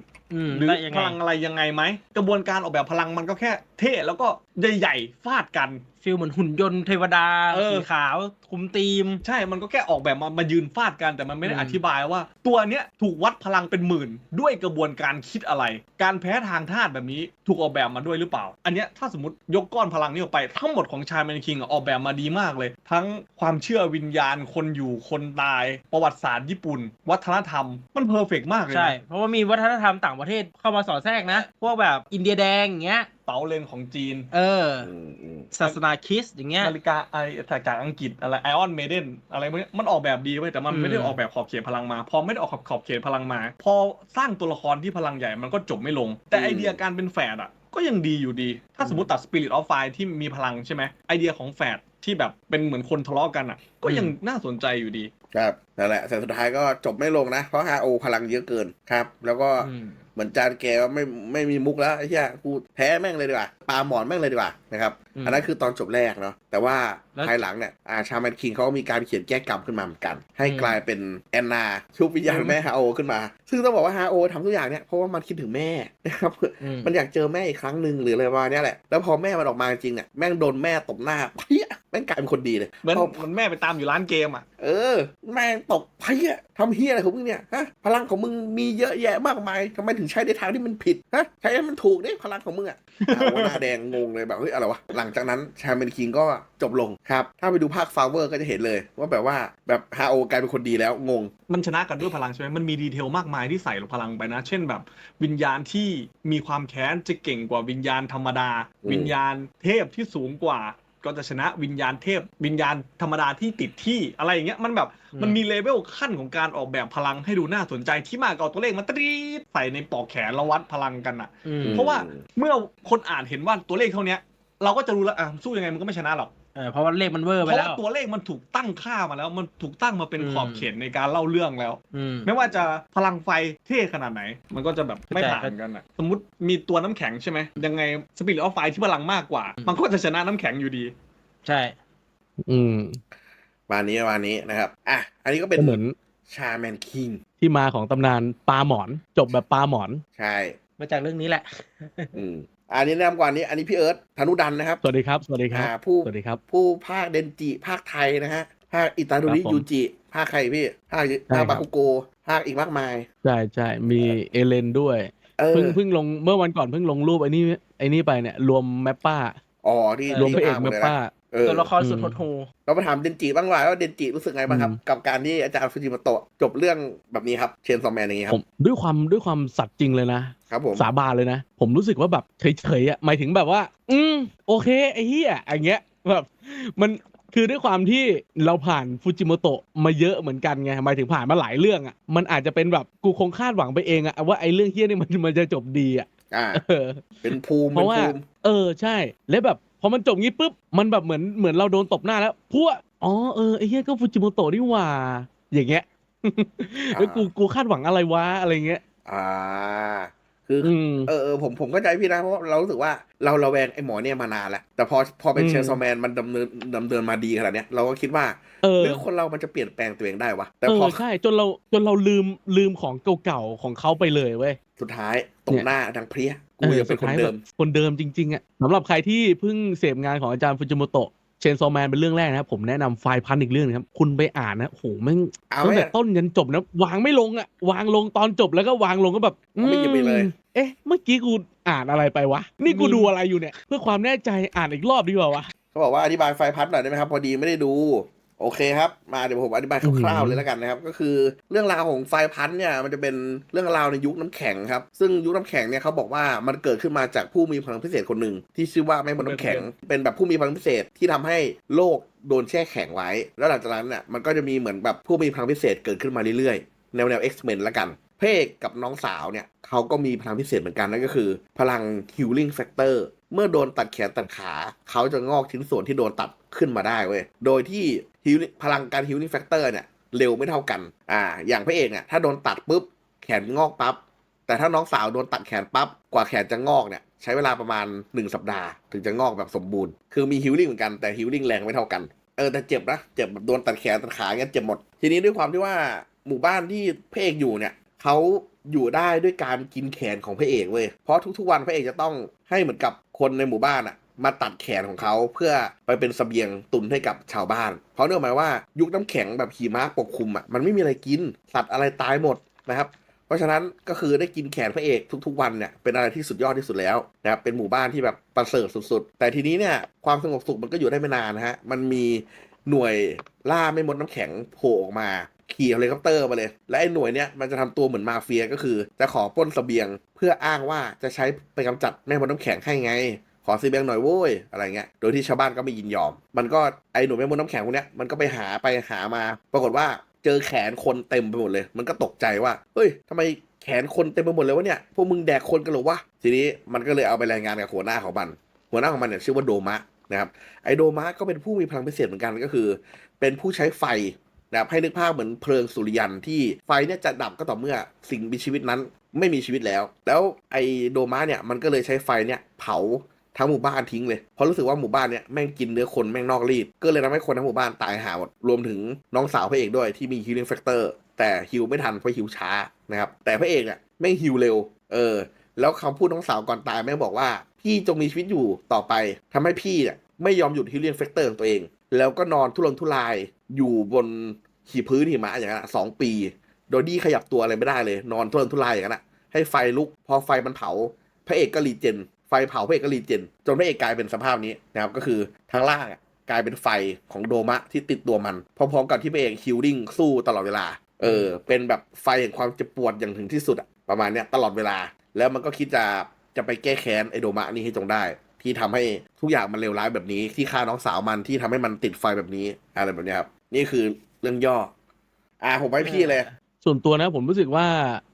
S2: หรือพลังอะไรยังไงไหมกระบวนการออกแบบพลังมันก็แค่เท่แล้วก็ใหญ่ๆฟาดกัน
S3: ฟีลเหมือนหุ่นยนต์เทวดาสีขาวคุมธีม
S2: ใช่มันก็แค่ออกแบบมายืนฟาดกันแต่มันไม่ได้อธิบายว่าตัวเนี้ยถูกวัดพลังเป็นหมื่นด้วยกระบวนการคิดอะไรการแพ้ทางธาตุแบบนี้ถูกออกแบบมาด้วยหรือเปล่าอันเนี้ยถ้าสมมติยกก้อนพลังนี้ออกไปทั้งหมดของชายแมนคิงออกแบบมาดีมากเลยทั้งความเชื่อวิญญาณคนอยู่คนตายประวัติศาสตร์ญี่ปุ่นวัฒนธรรมมันเพอร์เฟกต์มากเลย
S3: ใช่เพราะว่ามีวัฒนธรรมต่างประเทศเข้ามาสอดแทรกนะพวกแบบอินเดียแดงอย่างเงี้ย
S2: เป๋าเลนของจีน
S3: ศาสนาคริสต์อย่างเงี้ย
S2: นาฬิกาไอจากอังกฤษอะไรไอออนเมเดนอะไรพวกนี้มันออกแบบดีไว้แต่มันไม่ได้ออกแบบขอบเขตพลังมาพอไม่ได้ออกขอบเขตพลังมาพอสร้างตัวละครที่พลังใหญ่มันก็จบไม่ลงแต่ไอเดียการเป็นแฝดอ่ะก็ยังดีอยู่ดีถ้าสมมติตัด Spirit of Fire ที่มีพลังใช่ไหมไอเดียของแฝดที่แบบเป็นเหมือนคนทะเลาะกันอ่ะก็ยังน่าสนใจอยู่ดี
S1: ครับนั่นแหละแต่สุดท้ายก็จบไม่ลงนะเพราะฮาโอพลังเยอะเกินครับแล้วก็เหมือนจานแกว่าไม่มีมุกแล้วไอ้เหี้ยกูแพ้แม่งเลยดีกว่าปาหมอนแม่งเลยดีกว่านะครับอันนั้นคือตอนจบแรกเนาะแต่ว่าภายหลังเนี่ยชาแมนคิงเขามีการเขียนแก้กรรมขึ้นมาเหมือนกันให้กลายเป็นแอนนาชุบวิญญาณแม่ฮาโอขึ้นมาซึ่งต้องบอกว่าฮาโอทำทุกอย่างเนี่ยเพราะว่ามันคิดถึงแม่นะครับมันอยากเจอแม่อีกครั้งหนึ่งหรืออะไรประมาณนี้แหละแล้วพอแม่มันออกมาจริงเนี่ยแม่งโดนแม่ตบหน้าเพี้ยแม่งกลายเป็นคนดีเลย
S2: เหมือนแม่ไปตามอยู่ร้านเกมอ่ะ
S1: แม่งตบเพี้ยทำเฮี้ยอะไรของมึงเนี่ยฮะพลังของมึงมีเยอะแยะมากมายทำไมถึงใช้ในทางที่มันผิดฮะใช้ให้มันถูกดิพลังของมึงอ่ะหน้าแดงงงเลยแบบเฮ้ยอะไรวะหลังจากนั้นชาแมนคิงก็จบลงครับถ้าไปดูภาคฟาวเวอร์ก็จะเห็นเลยว่าแบบฮาโอกลายเป็นคนดีแล้วงง
S2: มันชนะกันด้วยพลังใช่ไหมมันมีดีเทลมากมายที่ใส่ลงพลังไปนะเช่นแบบวิญญาณที่มีความแค้นจะเก่งกว่าวิญญาณธรรมดาวิญญาณเทพที่สูงกว่าก็จะชนะวิญญาณเทพวิญญาณธรรมดาที่ติดที่อะไรอย่างเงี้ยมันแบบมันมีเลเวลขั้นของการออกแบบพลังให้ดูน่าสนใจที่มากกว่าตัวเลขมันตรีดใส่ในปลอกแขนแล้ววัดพลังกันอ่ะเพราะว่าเมื่อคนอ่านเห็นว่าตัวเลขเท่านี้เราก็จะรู้แล้วสู้ยังไงมันก็ไม่ชนะหรอก
S3: เพราะว่าเลขมันเวอร์ไปแล้ว
S2: เพราะตัวเลขมันถูกตั้งค่ามาแล้วมันถูกตั้งมาเป็นขอบเขตในการเล่าเรื่องแล้วไม่ว่าจะพลังไฟเท่ขนาดไหนมันก็จะแบบไม่ต่างกันอ่ะสมมุติมีตัวน้ำแข็งใช่ไหมยังไงสปิริตออฟไฟที่พลังมากกว่ามันก็จะชนะน้ำแข็งอยู่ดี
S3: ใช่
S1: มานี้นะครับอันนี้ก็เป็น
S4: เหมือน
S1: ชาแมนคิง
S4: ที่มาของตำนานปลาหมอนจบแบบปลาหมอน
S1: ใช่
S3: มาจากเรื่องนี้แหละ
S1: อันนี้แนะนำก่อนนี้อันนี้พี่เอิร์ธธนุดันนะครับ
S4: สวัสดีครับสวัสดีครับ
S1: สวัสดีครับผู้ภาคเดนจิภาคไทยนะฮะภาคอิตาโดริยูจิภาคใครพี่ภาคบาคุโกภาคอีกมากมาย
S4: ใช่มีเอเลนด้วยเพิ่งลงเมื่อวันก่อนเพิ่งลงรูปไอ้นี่ไปเนี่ยรวมแมปป้า
S1: ที่
S4: รวมพระเอกแมปป้า
S3: ตัวละครสุดโหด
S1: เราไปถามเดนจิบ้างว่าเดนจิรู้สึกไงบ้างครับกับการที่อาจารย์ฟูจิโมโตะจบเรื่องแบบนี้ครับเชนซอมแมนอย่างนี้ครับ
S4: ด้วยความสัตย์จริงเลยนะครับ
S1: ผม
S4: สาบานเลยนะผมรู้สึกว่าแบบเฉยๆหมายถึงแบบว่าโอเคไอ้เหี้ยอย่างเงี้ยแบบมันคือด้วยความที่เราผ่านฟูจิโมโตะมาเยอะเหมือนกันไงหมายถึงผ่านมาหลายเรื่องมันอาจจะเป็นแบบกูคงคาดหวังไปเองว่าไอ้เรื่องเหี้ยนี่มันจะจบดี
S1: เป็นภูมิ
S4: เพราะว่าใช่แล้วแบบพอมันจบงี้ปุ๊บมันแบบเหมือนเราโดนตบหน้าแล้วพวกไอ้เหี้ยก็ฟูจิโมโตะนี่หว่าอย่างเงี้ยแล้วกูคาดหวังอะไรวะอะไรเงี้ย
S1: คือผมเข้าใจพี่นะเพราะเรารู้สึกว่าเราระแวงไอ้หมอเนี่ยมานานแล้วแต่พอเป็นเชนซอมแมนมันดำเนินมาดีขนาดเนี้ยเราก็คิดว่าหรือคนเรามันจะเปลี่ยนแปลงตัวเองได้วะ
S4: แต่พอใช่จนเราลืมของเก่าๆของเขาไปเลยเว้ย
S1: สุดท้ายตรงหน้าดังเพลี้ยกูยังเป็นคนเ
S4: ดิมจริงๆสำหรับใครที่เพิ่งเสพงานของอาจารย์ฟูจิโมโตะเชนซอแมนเป็นเรื่องแรกนะครับผมแนะนำไฟล์พันอีกเรื่องนึงครับคุณไปอ่านนะโหแม่งตั้งแต่ต้นยันจบนะวางไม่ลงวางลงตอนจบแล้วก็วางลงก็แบบ
S1: ไม่หยิบไปเลย
S4: เมื่อกี้กูอ่านอะไรไปวะนี่กูดูอะไรอยู่เนี่ยเพื่อความแน่ใจอ่านอีกรอบดีกว่าวะ
S1: เขาบอกว่าอธิบายไฟล์พันหน่อยได้ไหมครับพอดีไม่ได้ดู โอเคครับมาเดี๋ยวผมอธิบายคร่าวๆเลยแล้วกันนะครับก็คือเรื่องราวของไฟพันธุ์เนี่ยมันจะเป็นเรื่องราวในยุคน้ำแข็งครับซึ่งยุคน้ำแข็งเนี่ยเขาบอกว่ามันเกิดขึ้นมาจากผู้มีพลังพิเศษคนหนึ่งที่ชื่อว่าแม่มดน้ำแข็งเป็นแบบผู้มีพลังพิเศษที่ทำให้โลกโดนแช่แข็งไว้แล้วหลังจากนั้นเนี่ยมันก็จะมีเหมือนแบบผู้มีพลังพิเศษเกิดขึ้นมาเรื่อยๆแนว X-Men ละกันพระเอกกับน้องสาวเนี่ยเขาก็มีพลังพิเศษเหมือนกันนั่นก็คือพลัง Healing Factor เมื่อโดนตัดแขนตัดขาเขาจะงอกชิ้นส่วนที่โดนตัดขึ้นมาได้เว้ยโดยที่พลังการ Healing Factor เนี่ยเร็วไม่เท่ากันอย่างพระเอกเนี่ยถ้าโดนตัดปุ๊บแขนงอกปั๊บแต่ถ้าน้องสาวโดนตัดแขนปั๊บกว่าแขนจะงอกเนี่ยใช้เวลาประมาณ1สัปดาห์ถึงจะงอกแบบสมบูรณ์คือมี Healing เหมือนกันแต่ Healing แรงไม่เท่ากันแต่เจ็บนะเจ็บแบบโดนตัดแขนตัดขาเงี้ยเจ็บหมดทีนี้ด้วยความที่ว่าหมู่บ้านที่พระเอกอยู่เนี่ยเขาอยู่ได้ด้วยการกินแขนของพระเอกเว้ยเพราะทุกๆวันพระเอกจะต้องให้เหมือนกับคนในหมู่บ้านมาตัดแขนของเขาเพื่อไปเป็นเสบียงตุนให้กับชาวบ้านเพราะเนื่องหมายว่ายุคน้ำแข็งแบบหิมะปกคลุมมันไม่มีอะไรกินสัตว์อะไรตายหมดนะครับเพราะฉะนั้นก็คือได้กินแขนพระเอกทุกๆวันเนี่ยเป็นอะไรที่สุดยอดที่สุดแล้วนะครับเป็นหมู่บ้านที่แบบประเสริฐสุดๆแต่ทีนี้เนี่ยความสงบสุขมันก็อยู่ได้ไม่นานนะฮะมันมีหน่วยล่าแม่มดน้ำแข็งโผล่ออกมาขี่เฮลิคอปเตอร์มาเลยและไอ้หน่วยเนี้ยมันจะทำตัวเหมือนมาเฟียก็คือจะขอปล้นเสบียงเพื่ออ้างว่าจะใช้ไปกำจัดแม่มดน้ำแข็งให้ไงขอเสบียงหน่อยโว้ยอะไรเงี้ยโดยที่ชาวบ้านก็ไม่ยินยอมมันก็ไอ้หน่วยแม่มดน้ำแข็งพวกเนี้ยมันก็ไปหามาปรากฏว่าเจอแขนคนเต็มไปหมดเลยมันก็ตกใจว่าเฮ้ยทำไมแขนคนเต็มไปหมดเลยวะเนี่ยพวกมึงแดกคนกันหรอวะทีนี้มันก็เลยเอาไปรายงานกับหัวหน้าของมันเนี่ยชื่อว่าโดมะนะครับไอ้โดมะก็เป็นผู้มีพลังพิเศษเหมือนกันก็คือเป็นผู้ใช้ไฟนะครับให้นึกภาพเหมือนเพลิงสุริยันที่ไฟเนี่ยจะดับก็ต่อเมื่อสิ่งมีชีวิตนั้นไม่มีชีวิตแล้วไอ้โดมะเนี่ยมันก็เลยใช้ไฟเนี่ยเผาทั้งหมู่บ้านทิ้งเลยเพราะรู้สึกว่าหมู่บ้านเนี่ยแม่งกินเนื้อคนแม่งนอกรีดก็เลยทำให้คนทั้งหมู่บ้านตายหาหมดรวมถึงน้องสาวพระเอกด้วยที่มี healing factor แต่ฮิวไม่ทันเพราะฮิวช้านะครับแต่พระเอกเนี่ยแม่งฮิวเร็วแล้วคำพูดน้องสาวก่อนตายแม่งบอกว่าพี่จงมีชีวิตอยู่ต่อไปทำให้พี่เนี่ยไม่ยอมหยุด healing factor ของตัวเองแล้วก็นอนทุรนทุรายอยู่บนขี่พื้นหิมะอย่างนั้น2 ปีโดยที่ขยับตัวอะไรไม่ได้เลยนอนทุรนทุรายอย่างนั้นให้ไฟลุกพอไฟมันเผาพระเอกก็รีเจนไฟเผาพระเอกก็รีเจนจนพระเอกกลายเป็นสภาพนี้นะครับก็คือทางล่างกลายเป็นไฟของโดมะที่ติดตัวมันพร้อมๆกับที่พระเอกฮิลลิ่งสู้ตลอดเวลาเป็นแบบไฟแห่งความเจ็บปวดอย่างถึงที่สุดประมาณเนี้ยตลอดเวลาแล้วมันก็คิดจะไปแก้แค้นไอโดมะนี่ให้จงได้ที่ทำให้ทุกอย่างมันเลวร้ายแบบนี้ที่ฆ่าน้องสาวมันที่ทำให้มันติดไฟแบบนี้อะไรแบบนี้ครับนี่คือเรื่องย่อผมให้พี่เลย
S4: ส่วนตัวนะผมรู้สึกว่า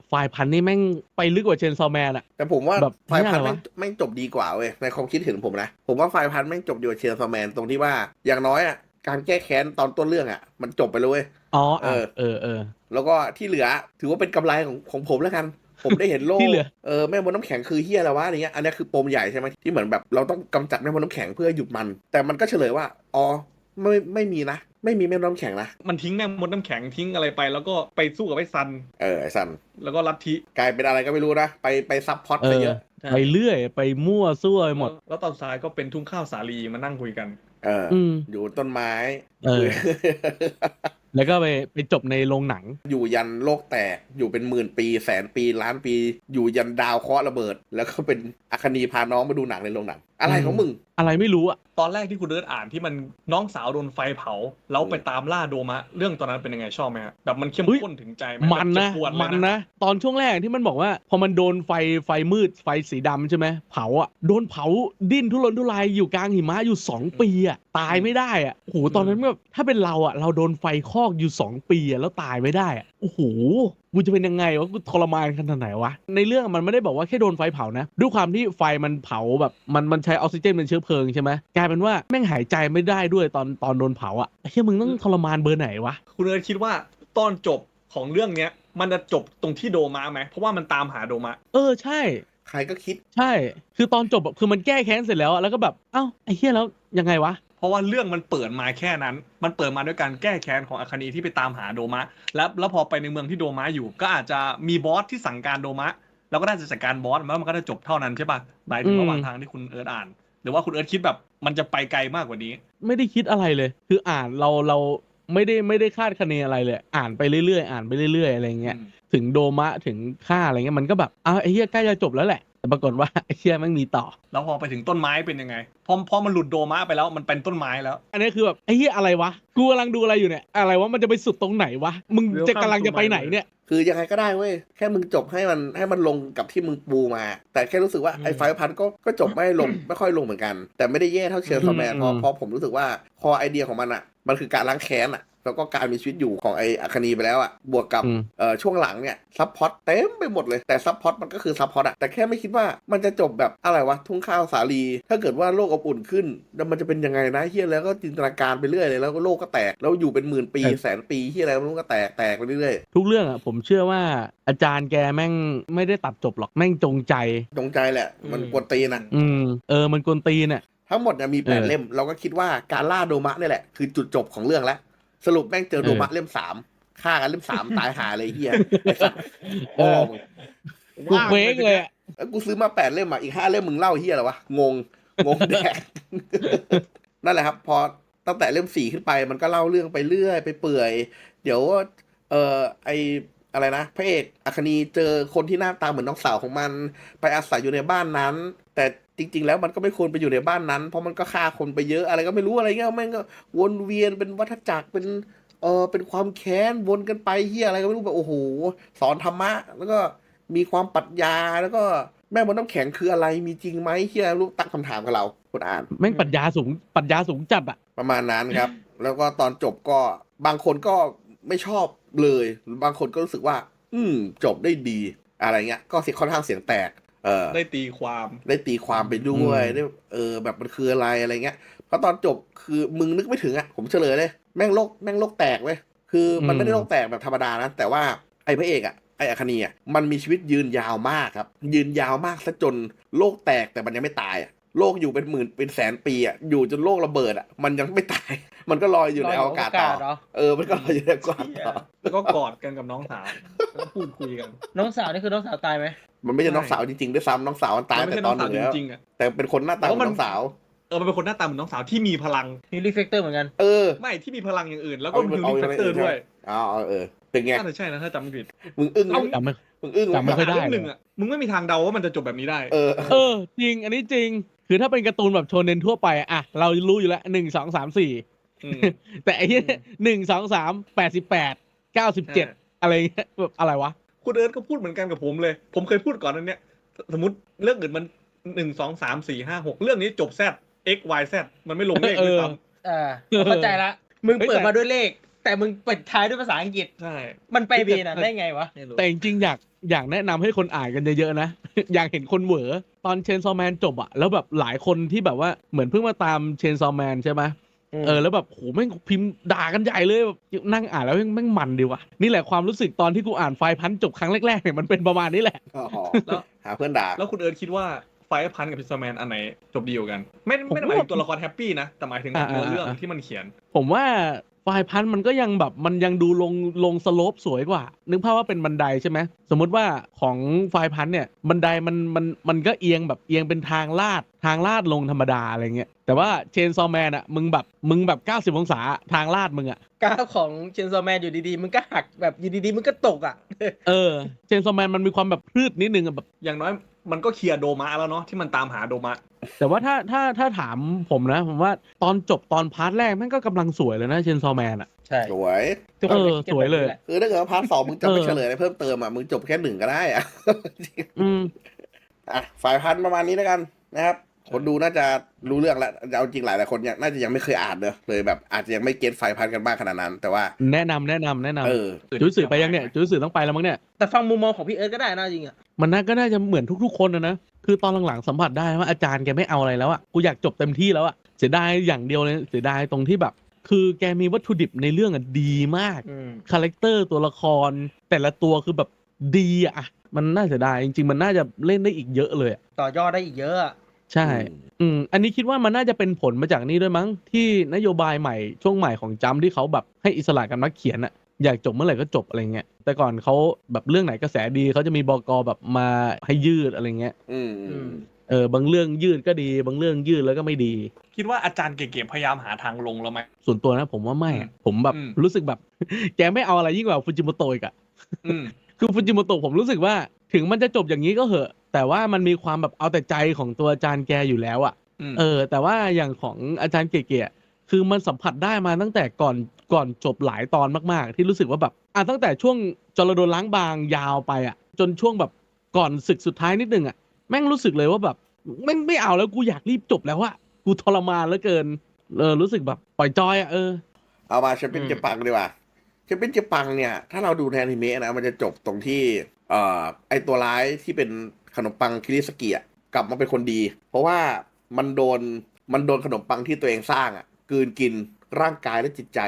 S4: ไฟพันนี่แม่งไปลึกกว่าเชนซอแมน
S1: แต่ผมว่า
S4: แบบ
S1: ไฟพันแม่งจบดีกว่าเว้ยในความคิดเห็นผมนะผมว่าไฟพันแม่งจบดีกว่าเชนซอแมนตรงที่ว่าอย่างน้อยการแก้แค้นตอนต้นเรื่องมันจบไปเลยเว้ยแล้วก็ที่เหลือถือว่าเป็นกำไรของผมแล้วกันผมได้เห็นโลกแม่มดน้ำแข็งคือเฮียอะไรวะอย่างเงี้ยอันนี้คือปมใหญ่ใช่ไหมที่เหมือนแบบเราต้องกำจัดแม่มดน้ำแข็งเพื่อหยุดมันแต่มันก็เฉลยว่าไม่มีนะไม่มีแม่มดน้ำแข็งนะ
S2: มันทิ้งแม่มดน้ำแข็งทิ้งอะไรไปแล้วก็ไปสู้กับไอ้ซัน
S1: ไอ้ซัน
S2: แล้วก็ลัทธิ
S1: กลายเป็นอะไรก็ไม่รู้นะไปซับพล็อตไปเยอะ
S4: ไปเรื่อยไปมั่วซั่วหมด
S2: แล้วตอนท้ายก็เป็นทุ่งข้าวสาลีมานั่งคุยกัน
S1: อยู่ต้นไม้
S4: แล้วก็ไปจบในโรงหนัง
S1: อยู่ยันโลกแตกอยู่เป็น10,000 ปีแสนปีล้านปีอยู่ยันดาวเคราะห์ระเบิดแล้วก็เป็นอัคนีพาน้องมาดูหนังในโรงหนังอะไรของมึง
S4: อะไรไม่รู้
S2: ตอนแรกที่คุณเดินอ่านที่มันน้องสาวโดนไฟเผาแล้วไปตามล่าโดมะเรื่องตอนนั้นเป็นยังไงชอบไหมฮะแบบมันเข้มข้นถึงใจไหม
S4: มันนะตอนช่วงแรกที่มันบอกว่าพอมันโดนไฟมืดไฟสีดำใช่ไหมเผาโดนเผาดิ้นทุรนทุรายอยู่กลางหิมะอยู่2 ปีตายไม่ได้โอ้โหตอนนั้นแบบถ้าเป็นเราเราโดนไฟคอกอยู่2 ปีแล้วตายไม่ได้โอ้โหกูจะเป็นยังไงวะกูทรมานขนาดไหนวะในเรื่องมันไม่ได้บอกว่าแค่โดนไฟเผานะด้วยความที่ไฟมันเผาแบบมันใช้ออกซิเจนเป็นเชื้อเพลิงใช่ไหมกลายเป็นว่าแม่งหายใจไม่ได้ด้วยตอนโดนเผาเฮ้ยมึงต้องทรมานเบอร์ไหนวะ
S2: คุณเอิร์ธคิดว่าตอนจบของเรื่องเนี้ยมันจะจบตรงที่โดมะไหมเพราะว่ามันตามหาโดมะ
S4: ใช่
S1: ใครก็คิด
S4: ใช่คือตอนจบคือมันแก้แค้นเสร็จแล้วแล้วก็แบบไอ้เหี้ยแล้วยังไงวะ
S2: เพราะว่าเรื่องมันเปิดมาแค่นั้นมันเปิดมาด้วยการแก้แค้นของอาคานีที่ไปตามหาโดมะแล้วพอไปในเมืองที่โดมะอยู่ก็อาจจะมีบอสที่สั่งการโดมะแล้วก็น่าจะจัดการบอสแล้วมันก็จะจบเท่านั้นใช่ป่ะหมายถึงระหว่างทางที่คุณเอิร์ธอ่านหรือว่าคุณเอิร์ธคิดแบบมันจะไปไกลมากกว่านี้
S4: ไม่ได้คิดอะไรเลยคืออ่านเราไม่ได้คาดคะเนอะไรเลยอ่านไปเรื่อยๆอะไรเงี้ยถึงโดมะถึงฆ่าอะไรเงี้ยมันก็แบบไอ้เหี้ยใกล้จะจบแล้วแหละ แต่ปรากฏว่าไอ้เชี่ยแม่งมีต่อ
S2: แล้วพอไปถึงต้นไม้เป็นยังไงพอมันหลุดโดมะไปแล้วมันเป็นต้นไม้แล้ว
S4: อันนี้คือแบบไอ้เหี้ยอะไรวะกูกำลังดูอะไรอยู่เนี่ยอะไรวะมันจะไปสุดตรงไหนวะมึงจะกำลังจะไปไหนเนี่ย
S1: คือยังไงก็ได้เว้ยแค่มึงจบให้มันลงกับที่มึงปูมา แต่แค่รู้สึกว่าไอ้ไฟพันก็จบไม่ลง ไม่ค่อยลงเหมือนกัน แต่ไม่ได้แย่เท่าเชนซอแมนเพราะผมรู้สึกว่าคอไอเดียของมันอ่ะมันคือการล้างแค้นอ่ะแล้วก็การมีชีวิตอยู่ของไอ้อัคนีไปแล้วอ่ะบวกกับช่วงหลังเนี่ยซับพล็อตเต็มไปหมดเลยแต่ซับพล็อตมันก็คือซับพล็อตอ่ะแต่แค่ไม่คิดว่ามันจะจบแบบอะไรวะทุ่งข้าวสาลีถ้าเกิดว่าโลกอบอุ่นขึ้นแล้วมันจะเป็นยังไงนะเฮียแล้วก็จินตนาการไปเรื่อยเลยแล้วก็โลกก็แตกแล้วอยู่เป็นหมื่นปีแสนปีเฮียอะไรมันก็แตกไปเรื่อย
S4: ทุกเรื่องอ่ะผมเชื่อว่าอาจารย์แกแม่งไม่ได้ตัดจบหรอกแม่งจงใจ
S1: แหละมันกวนตีนอ่ะ
S4: มันกวนตีนอ่ะ
S1: ทั้งหมดเนี่ยมี8 เล่มเราก็คิดว่าการล่าโดมะนี่แหละคือจุดจบของเรื่องแล้วสรุปแม่งเจอโดมะเล่ม3ฆ่ากันเล่ม3ตายหาเลยเฮีย
S4: กูเว้งเลยอ่ะ
S1: กูซื้อมา8 เล่มอ่ะอีก5 เล่มมึงเล่าเฮียอะไรวะงงแดกนั่นแหละครับพอตั้งแต่เล่ม4ขึ้นไปมันก็เล่าเรื่องไปเรื่อยไปเปื่อยเดี๋ยวไออะไรนะพระเอกอัคนีเจอคนที่หน้าตาเหมือนน้องสาวของมันไปอาศัยอยู่ในบ้านนั้นแต่จริงๆแล้วมันก็ไม่ควรไปอยู่ในบ้านนั้นเพราะมันก็ฆ่าคนไปเยอะอะไรก็ไม่รู้อะไรเงี้ยแม่งก็วนเวียนเป็นวัฏจักรเป็นความแค้นวนกันไปเฮียอะไรก็ไม่รู้แบบโอ้โหสอนธรรมะแล้วก็มีความปรัชญาแล้วก็แม่บนน้ำแข็งคืออะไรมีจริงไหมเฮียรู้ตั้งคำถามกับเราคนอ่าน
S4: แม่งปรัชญาสูงจัดอ่ะ
S1: ประมาณนั้นครับ แล้วก็ตอนจบก็บางคนก็ไม่ชอบเลยบางคนก็รู้สึกว่าจบได้ดีอะไรเงี้ยก็ค่อนข้างเสียงแตก
S2: ได้ตีความ
S1: ไปด้วยได้แบบมันคืออะไรเงี้ยเพราะตอนจบคือมึงนึกไม่ถึงอ่ะผมเฉลยเลยแม่งโลกแตกเว้ยคือมันไม่ได้โลกแตกแบบธรรมดานะแต่ว่าไอ้พระเอกอ่ะไอ้อัคนีอ่ะมันมีชีวิตยืนยาวมากครับยืนยาวมากซะจนโลกแตกแต่มันยังไม่ตายอ่ะโลกอยู่เป็นหมื่นเป็นแสนปีอ่ะอยู่จนโลกระเบิดอ่ะมันยังไม่ตายมันก็ลอยอยู่ในอวกาศต่อมันก็ลอยอยู่ในอวกาศต่อ
S2: แล้วก็กอดกันกับน้องสาวแล้วก็พูดคุยกัน
S3: น้องสาวนี่คือน้องสาวตายไหม
S1: มันไม่ใช่น้องสาวจริงๆด้วยซ้ำน้องสาวมันตายแต่ตอนหนึ่งแล้วแต่เป็นคนหน้าตาเหมือนน้องสาว
S2: มันเป็นคนหน้าตาเหมือนน้องสาวที่มีพลัง
S3: ฮิลลี่เฟกเตอร์เหมือนกัน
S2: ไม่ที่มีพลังอย่างอื่นแล้วก็ฮิลลี่เฟกเตอร์ด้วย
S1: เป็นไง
S2: น่าจะใช่นะถ้าจำไม่ผิด
S1: มึงอึ้ง
S4: จำไม่ค่อยได้
S2: หนึ่งอ่ะมึงไม่มีทางเดาว่ามันจะจบแบบนี้ได้
S4: จริงอันนี้จริงคือถ้าเป็นการ์ตูนแบบโชเน็นทั่วไปอ่ะเรารู้อยู่แล้ว1 2 3 4แต่ไอ้เนี้ย1 2 3 88 97อะไรเงี้ยแบบอะไรวะ
S2: คุณเอิร์ธก็พูดเหมือนกันกับผมเลยผมเคยพูดก่อนนั้นเนี้ยสมมติเรื่องอื่นมัน1 2 3 4 5 6เรื่องนี้จบ Z X Y Z มันไม่ลงเลขด้วยซ้
S3: ำเข้าใจละมึงเปิดมาด้วยเลขแต่มึงปิดท้ายด้วยภาษาอังกฤษ
S2: ใช่
S3: มันไปเบน่ะได้ไงวะ
S4: แต่จริงๆอยากแนะนำให้คนอ่านกันเยอะๆนะ อยากเห็นคนเหวอตอนเชนซอแมนจบอะแล้วแบบหลายคนที่แบบว่าเหมือนเพิ่งมาตามเชนซอแมนใช่ไหมแล้วแบบโหแม่งพิมพ์ด่ากันใหญ่เลยแบบนั่งอ่านแล้วแม่งมันดีว่ะนี่แหละความรู้สึกตอนที่กูอ่านไฟพันจบครั้งแรกๆเนี่ยมันเป็นประมาณนี้แหละ
S2: แล้ว
S1: หาเพื่อนด่า
S2: แล้วคุณเอิร์ธคิดว่าไฟพันกับพิซซ่าแมนอันไหนจบดีกว่ากันไม่ได้หมายถึงตัวละครแฮปปี้นะแต่หมายถึงตัวเรื่องที่มันเขียน
S4: ผมว่าไฟพันมันก็ยังแบบมันยังดูลงสโลปสวยกว่านึกภาพว่าเป็นบันไดใช่ไหมสมมุติว่าของไฟพันเนี่ยบันไดมันก็เอียงแบบเอียงเป็นทางลาดลงธรรมดาอะไรเงี้ยแต่ว่าเชนซอแมนอ่ะมึงแบบ90 องศาทางลาดมึงอ่ะ
S3: กราฟของเชนซอแมนอยู่ดีๆมึงก็หักแบบอยู่ดีๆมึงก็ตกอ่ะ
S4: เชนซอแมนมันมีความแบบพืดนิดนึงแบบ
S2: อย่างน้อยมันก็เคลียร์โดมะแล้วเนาะที่มันตามหาโดมะ
S4: แต่ว่าถ้าถามผมนะผมว่าตอนจบตอนพาร์ทแรกมันก็กำลังสวยเลยนะเชนซอแมนอ่ะ
S3: ใช่
S1: สวย
S4: สวยเลย
S1: คือถ้าเกิดพาร์ท 2มึงจะไม่เฉลยอะไรเพิ่มเติมอ่ะมึงจบแค่1ก็ได้อ่ะฝ่ายพันประมาณนี้แล้วกันนะครับคนดูน่าจะรู้เรื่องแล้วเอาจริงหลายคนเนี่ยน่าจะยังไม่เคยอ่านเลยแบบอาจจะยังไม่เก็ตไฟพันกันบ้างขนาดนั้นแต่ว่า
S4: แนะนำจุดสื่อไปยังเนี่ยจุดสื่อต้องไปแล้วมั้งเนี่ย
S3: แต่ฟังมุมมองของพี่เอิร์ธก็ได้นะจริงอ่ะ
S4: มันก็น่าจะเหมือนทุกๆคนนะคือตอนหลังๆสัมผัสได้ว่าอาจารย์แกไม่เอาอะไรแล้วอ่ะกูอยากจบเต็มที่แล้วอ่ะเสียดายอย่างเดียวเลยเสียดายตรงที่แบบคือแกมีวัตถุดิบในเรื่องอ่ะดีมากคาแรคเตอร์ตัวละครแต่ละตัวคือแบบดีอ่ะมันน่าเสียดายจริงๆมันน่าจะเล่นได้อีกเยอะเลย
S3: ต่อยอดได้อีกเยอะ
S4: ใช่อันนี้คิดว่ามันน่าจะเป็นผลมาจากนี่ด้วยมั้งที่นโยบายใหม่ช่วงใหม่ของจัมป์ที่เขาแบบให้อิสระกันนักเขียนอะอยากจบเมื่อไหร่ก็จบอะไรเงี้ยแต่ก่อนเขาแบบเรื่องไหนกระแสดีเขาจะมีบก.แบบมาให้ยืดอะไรเงี้ยบางเรื่องยืดก็ดีบางเรื่องยืดแล้วก็ไม่ดี
S2: คิดว่าอาจารย์เก๋ๆพยายามหาทางลงแล้วไหม
S4: ส่วนตัวนะผมว่าไม่ผมแบบรู้สึกแบบแกไม่เอาอะไรยิ่งกว่าฟูจิโมโตะอีกอะคือฟูจิโมโตะผมรู้สึกว่าถึงมันจะจบอย่างนี้ก็เหอะแต่ แต่ว่ามันมีความแบบเอาแต่ใจของตัวอาจารย์แกอยู่แล้วอ่ะ
S2: อืม
S4: แต่ว่าอย่างของอาจารย์เก๋ๆคือมันสัมผัสได้มาตั้งแต่ก่อนจบหลายตอนมากๆ ที่รู้สึกว่าแบบตั้งแต่ช่วงจรดลล้างบางยาวไปอ่ะ จนช่วงแบบก่อนศึกสุดท้ายนิดนึงอ่ะแม่งรู้สึกเลยว่าแบบแม่งไม่เอาแล้วกูอยากรีบจบแล้วอะกูทรมานเหลือเกินรู้สึกแบบปล่อยจอยอ่ะ
S1: เอามาแชมเปี้ยนเจปังดีกว่าแชมเปี้ยนเจปังเนี่ยถ้าเราดูในอนิเมะนะมันจะจบตรงที่ไอตัวร้ายที่เป็นขนมปังคิริสกิกลับมาเป็นคนดี เพราะว่ามันโดนขนมปังที่ตัวเองสร้างกลืนกินร่างกายและจิตใจ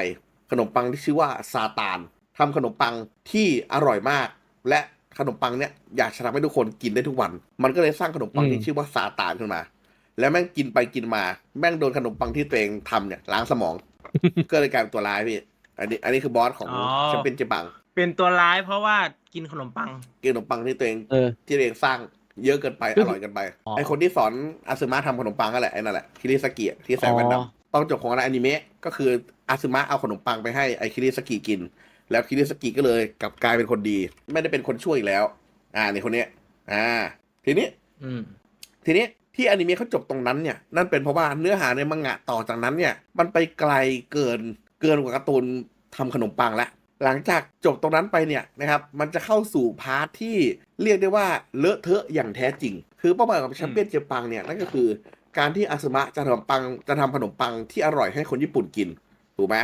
S1: ขนมปังที่ชื่อว่าซาตานทำขนมปังที่อร่อยมาก และขนมปังเนี่ยอยากจะทำให้ทุกคนกินได้ทุกวัน มันก็เลยสร้างขนมปังที่ชื่อว่าซาตานขึ้นมา แล้วแม่งกินไปกินมาแม่งโดนขนมปังที่ตัวเองทำเนี่ยล้างสมอง ก็เลยกลายเป็นตัวร้ายพี่อันนี้คือบอสของแชมเปี้ยนเจปัง
S3: เป็นตัวร้ายเพราะว่ากินขนมปัง
S1: กินขนมปังที่ตัวเองที่ตัวเองสร้างเยอะเกินไปอร่อยเกินไปไอคนที่สอนอาซึมะทำขนมปังนั่นแหละไอ้นั่นแหละคิริสกิที่ใส่แว่นดำตอนจบของอนิเมะก็คืออาซึมะเอาขนมปังไปให้ไอคิริสกิกิน แล้วคิริสกิก็เลยกลับกลายเป็นคนดี ไม่ได้เป็นคนช่วยอีกแล้วในคนเนี้ยทีนี้ที่อนิเมะเขาจบตรงนั้นเนี่ยนั่นเป็นเพราะว่าเนื้อหาในมังงะต่อจากนั้นเนี่ยมันไปไกลเกินกว่าการ์ตูนทำขนมปังแล้วหลังจากจบตรงนั้นไปเนี่ยนะครับมันจะเข้าสู่พาร์ทที่เรียกได้ว่าเลอะเทอะอย่างแท้จริงคือเป้าหมายของแชมเปี้ยนเจปังเนี่ยนั่นก็คือการที่อาซึมะจะทำขนมปังที่อร่อยให้คนญี่ปุ่นกินถูกไหม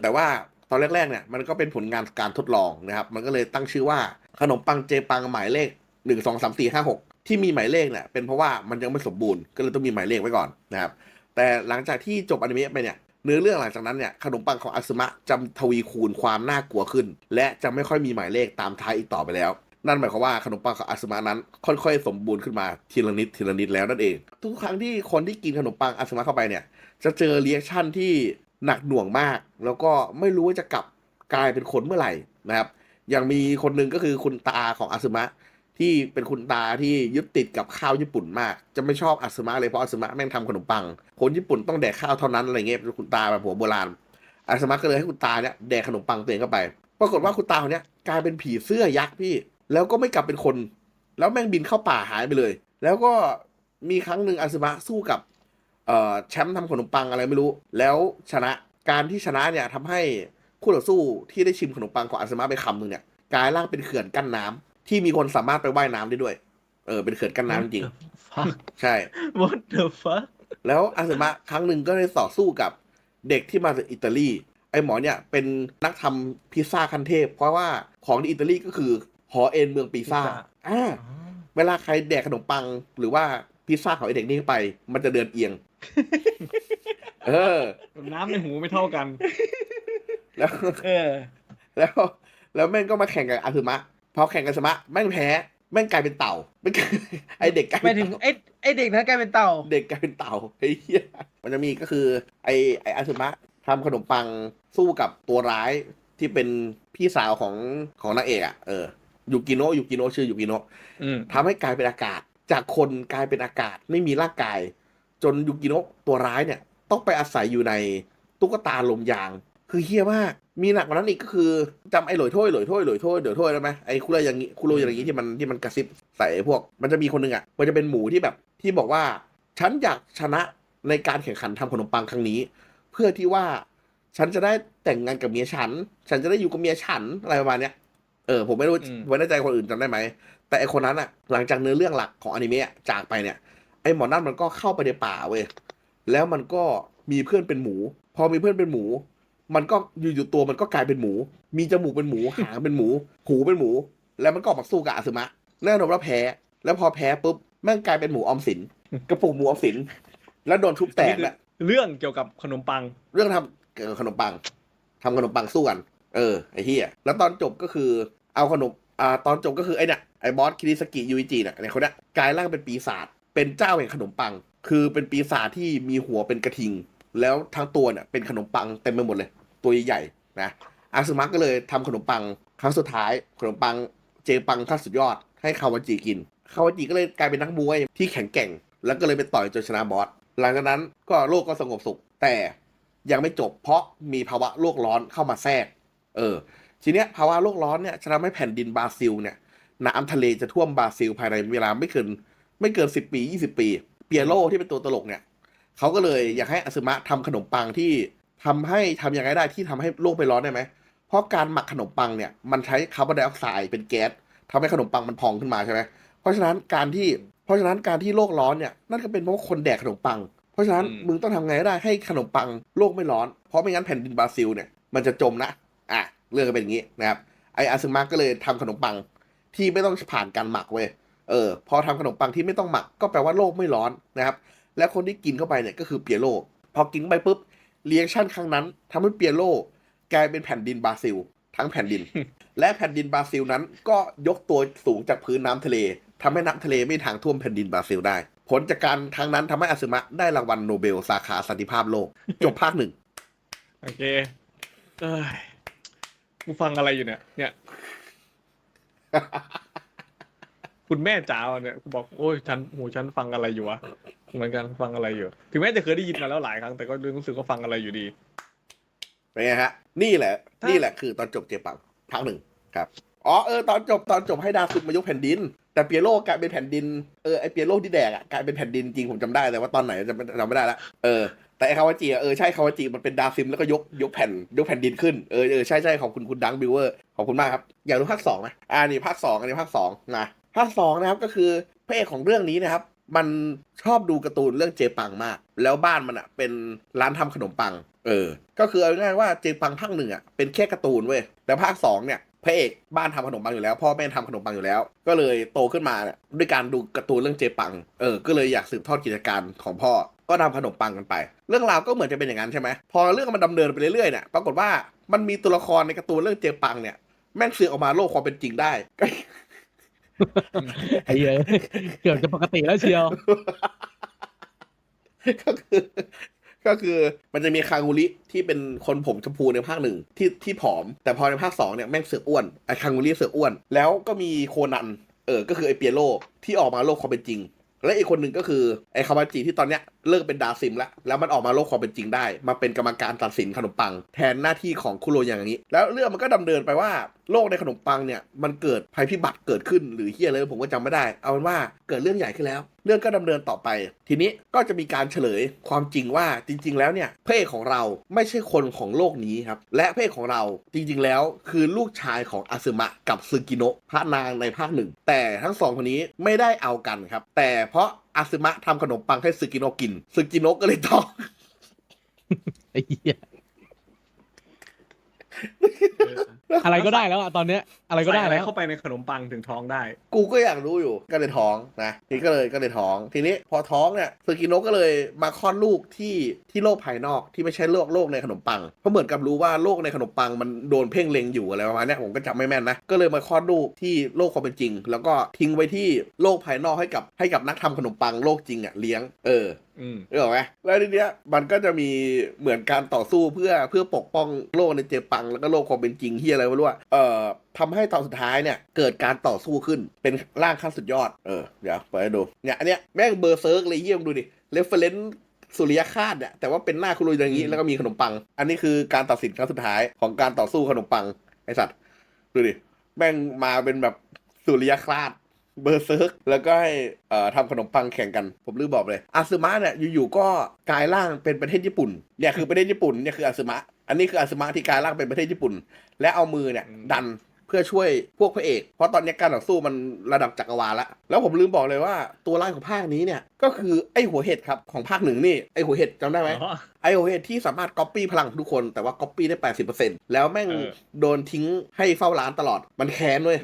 S1: แต่ว่าตอนแรกๆเนี่ยมันก็เป็นผลงานการทดลองนะครับมันก็เลยตั้งชื่อว่าขนมปังเจปังหมายเลข1 2 3 4 5 6ที่มีหมายเลขเนี่ยเป็นเพราะว่ามันยังไม่สมบูรณ์ก็เลยต้องมีหมายเลขไว้ก่อนนะครับแต่หลังจากที่จบอนิเมะไปเนี่ยเนื้อเรื่องหลังจากนั้นเนี่ยขนมปังของอาซึมะจะทวีคูณความน่ากลัวขึ้นและจะไม่ค่อยมีหมายเลขตามท้ายอีกต่อไปแล้วนั่นหมายความว่าขนมปังของอาซึมะนั้นค่อยๆสมบูรณ์ขึ้นมาทีละนิดแล้วนั่นเองทุกครั้งที่คนที่กินขนมปังอาซึมะเข้าไปเนี่ยจะเจอรีแอคชั่นที่หนักหน่วงมากแล้วก็ไม่รู้ว่าจะกลายเป็นคนเมื่อไหร่นะครับอย่างมีคนหนึ่งก็คือคุณตาของอาซึมะที่เป็นคุณตาที่ยึดติดกับข้าวญี่ปุ่นมากจะไม่ชอบอาซึมะเลยเพราะอาซึมะแม่งทำขนมปังคนญี่ปุ่นต้องแดกข้าวเท่านั้นอะไรเงี้ยเป็นคุณตาแบบหัวโบราณอาซึมะก็เลยให้คุณตาเนี่ยแดกขนมปังตัวเองเข้าไปปรากฏว่าคุณตาคนเนี้ยกลายเป็นผีเสื้อยักษ์พี่แล้วก็ไม่กลับเป็นคนแล้วแม่งบินเข้าป่าหายไปเลยแล้วก็มีครั้งหนึ่งอาซึมะสู้กับแชมป์ทำขนมปังอะไรไม่รู้แล้วชนะการที่ชนะเนี่ยทำให้คู่ต่อสู้ที่ได้ชิมขนมปังของอาซึมะไปคำหนึ่งเนี่ยกลายร่างเป็นเขื่อนกั้นน้ำที่มีคนสามารถไปว่ายน้ำได้ด้วยเป็นเขื่อนกั้นน้ำจริงใช่
S3: What the fuck
S1: แล้วอาซึมะครั้งหนึ่งก็ได้ต่อสู้กับเด็กที่มาจากอิตาลีไอหมอเนี่ยเป็นนักทำพิซซ่าขั้นเทพเพราะว่าของที่อิตาลีก็คือหอเอ็นเมืองพิซซ่าเวลาใครแดกขนมปังหรือว่าพิซซ่าของไอเด็กนี่ไปมันจะเดินเอียง
S2: น้ำในหูไม่เท่ากัน
S1: แล้วแม่งก็มาแข่งกับอาซึมะพอแข่งกับอาซึมะแม่งแพ้แม่งกลายเป็นเต่าไอเด็กกลายเป็น
S3: ไม่ถึงไอเด็กนั้นกลายเป็นเต่า
S1: เด็กกลายเป็นเต่าไอ้เหี้ยมันจะมีก็คือไออาซึมะทำขนมปังสู้กับตัวร้ายที่เป็นพี่สาวของนางเอกยูกิโนะชื่อยูกิโนะทำให้กลายเป็นอากาศจากคนกลายเป็นอากาศไม่มีร่างกายจนยูกิโนะตัวร้ายเนี่ยต้องไปอาศัยอยู่ในตุ๊กตาลมยางคือเฮี้ยมากมีหนักกว่านั้นอีกก็คือจำไอ้หลอยถ้วยได้ไหมไอ้คุโรอย่างงี้ที่มันกระซิบใส่พวกมันจะมีคนหนึ่งมันจะเป็นหมูที่แบบที่บอกว่าฉันอยากชนะในการแข่งขันทำขนมปังครั้งนี้เพื่อที่ว่าฉันจะได้แต่งงานกับเมียฉันจะได้อยู่กับเมียฉันอะไรประมาณเนี้ยผมไม่รู้ไว้ในใจคนอื่นจำได้ไหมแต่ไอคนนั้นหลังจากเนื้อเรื่องหลักของอนิเมะจากไปเนี่ยไอหมอนั่นมันก็เข้าไปในป่าเว้ยแล้วมันก็มีเพื่อนเป็นหมูพอมีเพื่อนเป็นหมูมันก็อยู่ตัวมันก็กลายเป็นหมูมีจมูกเป็นหมูหางเป็นหมูหูเป็นหมูแล้วมันก็ออกมาสู้กับอาซึมะแน่นอนว่าแพ้แล้วพอแพ้ปุ๊บแม่งกลายเป็นหมูออมสินกระปุกหมูออมสินแล้วโดนทุบแตกแล้ว
S2: เรื่องเกี่ยวกับขนมปัง
S1: เรื่องทำขนมปังสู้กันไอ้เหี้ยแล้วตอนจบก็คือเอาขนมตอนจบก็คือไอ้เนี่ยไอ้บอสคิริสกิยูอิจิเนี่ยในคนเนี้ยกลายร่างเป็นปีศาจเป็นเจ้าแห่งขนมปังคือเป็นปีศาจที่มีหัวเป็นกระทิงแล้วทั้งตัวเนี่ยเป็นขนมปังเต็มไปหมดเลยตัวใหญ่ๆนะอาซึมะก็เลยทำขนมปังครั้งสุดท้ายขนมปังเจปังขั้นสุดยอดให้คาวาจิกินคาวาจิก็เลยกลายเป็นนักมวยที่แข็งแกร่งแล้วก็เลยไปต่อยจนชนะบอสหลังจากนั้นก็โลกก็สงบสุขแต่ยังไม่จบเพราะมีภาวะโลกร้อนเข้ามาแทรกทีเนี้ยภาวะโลกร้อนเนี่ยจะทำให้แผ่นดินบราซิลเนี่ย น้ำทะเลจะท่วมบราซิลภายในเวลาไม่เกิน10 ปี20 ปีเปียโรที่เป็นตัวตลกเนี่ยเขาก็เลยอยากให้อาซึมะทำขนมปังที่ทำยังไงได้ที่ทำให้โลกไม่ร้อนได้ไหมเพราะการหมักขนมปังเนี่ยมันใช้คาร์บอนไดออกไซด์เป็นแก๊สทำให้ขนมปังมันพองขึ้นมาใช่ไหมเพราะฉะนั้นการที่โลกร้อนเนี่ยนั่นก็เป็นเพราะว่าคนแดกขนมปังเพราะฉะนั้นมึงต้องทำไงก็ได้ให้ขนมปังโลกไม่ร้อนเพราะไม่งั้นแผ่นดินบราซิลเนี่ยมันจะจมนะเรื่องก็เป็นอย่างนี้นะครับไออาซึมะก็เลยทำขนมปังที่ไม่ต้องผ่านการหมักเว้ยพอทำขนมปังที่ไม่ต้องหมักก็แปลว่าโลกไม่ร้อนนะครับและคนที่กินเข้าไปเนี่ยก็คือเปียโรพอกินไปปุ๊บเรีแอคชั่นครั้งนั้นทำให้เปียโรกลายเป็นแผ่นดินบราซิลทั้งแผ่นดิน และแผ่นดินบราซิลนั้นก็ยกตัวสูงจากพื้นน้ำทะเลทำให้น้ำทะเลไม่ทางท่วมแผ่นดินบราซิลได้ผลจากการทางนั้นทำให้อาซึมะได้รางวัลโนเบลสาขาสันติภาพโลก จบภาค 1
S2: โอเคกูฟังอะไรอยู่เนี่ย คุณแม่จ๋าเนี่ยกูบอกโอ้ยฉันฟังอะไรอยู่วะเหมือนกันฟังอะไรอยู่ถึงแม้จะเคยได้ยินมาแล้วหลายครั้งแต่ก็รู้สึกว่าฟังอะไรอยู่ดี
S1: เป็นไงฮะนี่แหละคือตอนจบเจปังภาค 1ครับตอนจบให้ดาซุมมายกแผ่นดินแต่เปียโรกลายเป็นแผ่นดินไอเปียโรที่แดกกลายเป็นแผ่นดินจริงผมจำได้แต่ว่าตอนไหนจำไม่ได้ละแต่ไอคาวาจิใช่คาวาจิมันเป็นดาซิมแล้วก็ยกแผ่นดินขึ้นใช่ขอบคุณดังบิวเวอร์ขอบคุณมากครับอยากดูภาค 2ไหมนี่ภาค 2อันนี้ภาค 2นะภาค 2นะครับก็คือพระเอกของเรื่องนี้นะครับมันชอบดูการ์ตูนเรื่องเจปังมากแล้วบ้านมันเป็นร้านทำขนมปังก็คือเอาง่ายๆว่าเจปังภาค 1เป็นแค่การ์ตูนเว้ยแต่ภาค 2เนี่ยพระเอกบ้านทำขนมปังอยู่แล้วพ่อแม่ทำขนมปังอยู่แล้วก็เลยโตขึ้นมาเนี่ยด้วยการดูการ์ตูนเรื่องเจปังก็เลยอยากสืบทอดกิจการของพ่อก็ทำขนมปังกันไปเรื่องราวก็เหมือนจะเป็นอย่างนั้นใช่ไหมพอเรื่องมันดำเนินไปเรื่อยๆเนี่ยปรากฏว่ามันมีตัวละครในการ์ตูนเรื่องเจปังเนี่ยแม่งเสือกออกมาโลกความเป็นจริงได้
S4: ไอ้เหี้ยเกือบจะปกติแล้วเชียว
S1: ก็คือมันจะมีคางูริที่เป็นคนผมชมพูในภาค 1ที่ผอมแต่พอในภาค 2เนี่ยแม่งเสือกอ้วนไอ้คางูริเสือกอ้วนแล้วก็มีโคนันก็คือไอ้เปียโรที่ออกมาโลกความเป็นจริงและอีกคนหนึ่งก็คือไอ้คาวาจิที่ตอนเนี้ยเลิกเป็นดาซิมแล้วมันออกมาโลกความเป็นจริงได้มาเป็นกรรมการตัดสินขนมปังแทนหน้าที่ของคุโรอย่างนี้แล้วเรื่องมันก็ดำเนินไปว่าโลกในขนมปังเนี่ยมันเกิดภัยพิบัติเกิดขึ้นหรือเฮียอะไรผมก็จำไม่ได้เอาเป็นว่าเกิดเรื่องใหญ่ขึ้นแล้วเรื่องก็ดำเนินต่อไปทีนี้ก็จะมีการเฉลยความจริงว่าจริงๆแล้วเนี่ยพระเอกของเราไม่ใช่คนของโลกนี้ครับและพระเอกของเราจริงๆแล้วคือลูกชายของอาซึมะกับซึกิโนะพระนางในภาค 1แต่ทั้งสองคนนี้ไม่ได้เอากันครับแต่เพราะอาซึมะทำขนมปังให้ซึกิโนะกินซึกิโนะก็เลยท้อง
S4: ไอ้เหี้ยอะไรก็ได้แล้วอะตอนเนี้ยอะไรก็ได้
S2: ใส่อะไร
S4: แล้ว
S2: เข้าไปในขนมปังถึงท้องได้
S1: กูก็อยากรู้อยู่ก็เลยท้องนะทีนี้ก็เลยท้องทีนี้พอท้องเนี่ยซึกิโนะก็เลยมาคลอดลูกที่โลกภายนอกที่ไม่ใช่โลกในขนมปังเพราะเหมือนกับรู้ว่าโลกในขนมปังมันโดนเพ่งเล็งอยู่อะไรประมาณนี้ผมก็จำไม่แม่นนะก็เลยมาคลอดลูกที่โลกความเป็นจริงแล้วก็ทิ้งไว้ที่โลกภายนอกให้กับนักทำขนมปังโลกจริงเลี้ยงรู้ไหมแล้วทีเนี้ยมันก็จะมีเหมือนการต่อสู้เพื่อปกป้องโลกในเจปังแล้วก็โลกความเป็นจริงที่อะไรไม่รู้ว่าทำให้ตอนสุดท้ายเนี่ยเกิดการต่อสู้ขึ้นเป็นร่างขั้นสุดยอดเดี๋ยวไปดูเนี่ยอันเนี้ยแม่งเบอร์เซิร์กเลยเยี่ยมดูดิเรฟเฟรนซ์สุริยคาตเนี่ยแต่ว่าเป็นหน้าคุณลุยอย่างนี้แล้วก็มีขนมปังอันนี้คือการตัดสินครั้งสุดท้ายของการต่อสู้ขนมปังไอสัตว์ดูดิแม่งมาเป็นแบบสุริยคาตเบอร์เซิร์กแล้วก็ให้ทำขนมปังแข่งกันผมลืมบอกเลยอาซึมะเนี่ยอยู่ๆก็กลายร่างเป็นประเทศญี่ปุ่นเนี่ยคือประเทศญี่ปุ่นเนี่ยคืออาซึมะอันนี้คืออาซึมะที่กลายร่างเป็นประเทศญี่ปุ่นและเอามือเนี่ยดันเพื่อช่วยพวกพระเอกเพราะตอนนี้การต่อสู้มันระดับจักรวาลแล้วผมลืมบอกเลยว่าตัวร้ายของภาคนี้เนี่ยก็คือไอ้หัวเห็ดครับของภาค 1นี่ไอ้หัวเห็ดจำได้ไหมไอ้หัวเห็ดที่สามารถก๊อปปี้พลังของทุกคนแต่ว่าก๊อปปี้ได้ 80% แล้วแม่งโดนทิ้งให้เฝ้าร้านตลอดมันแค้นเว้ย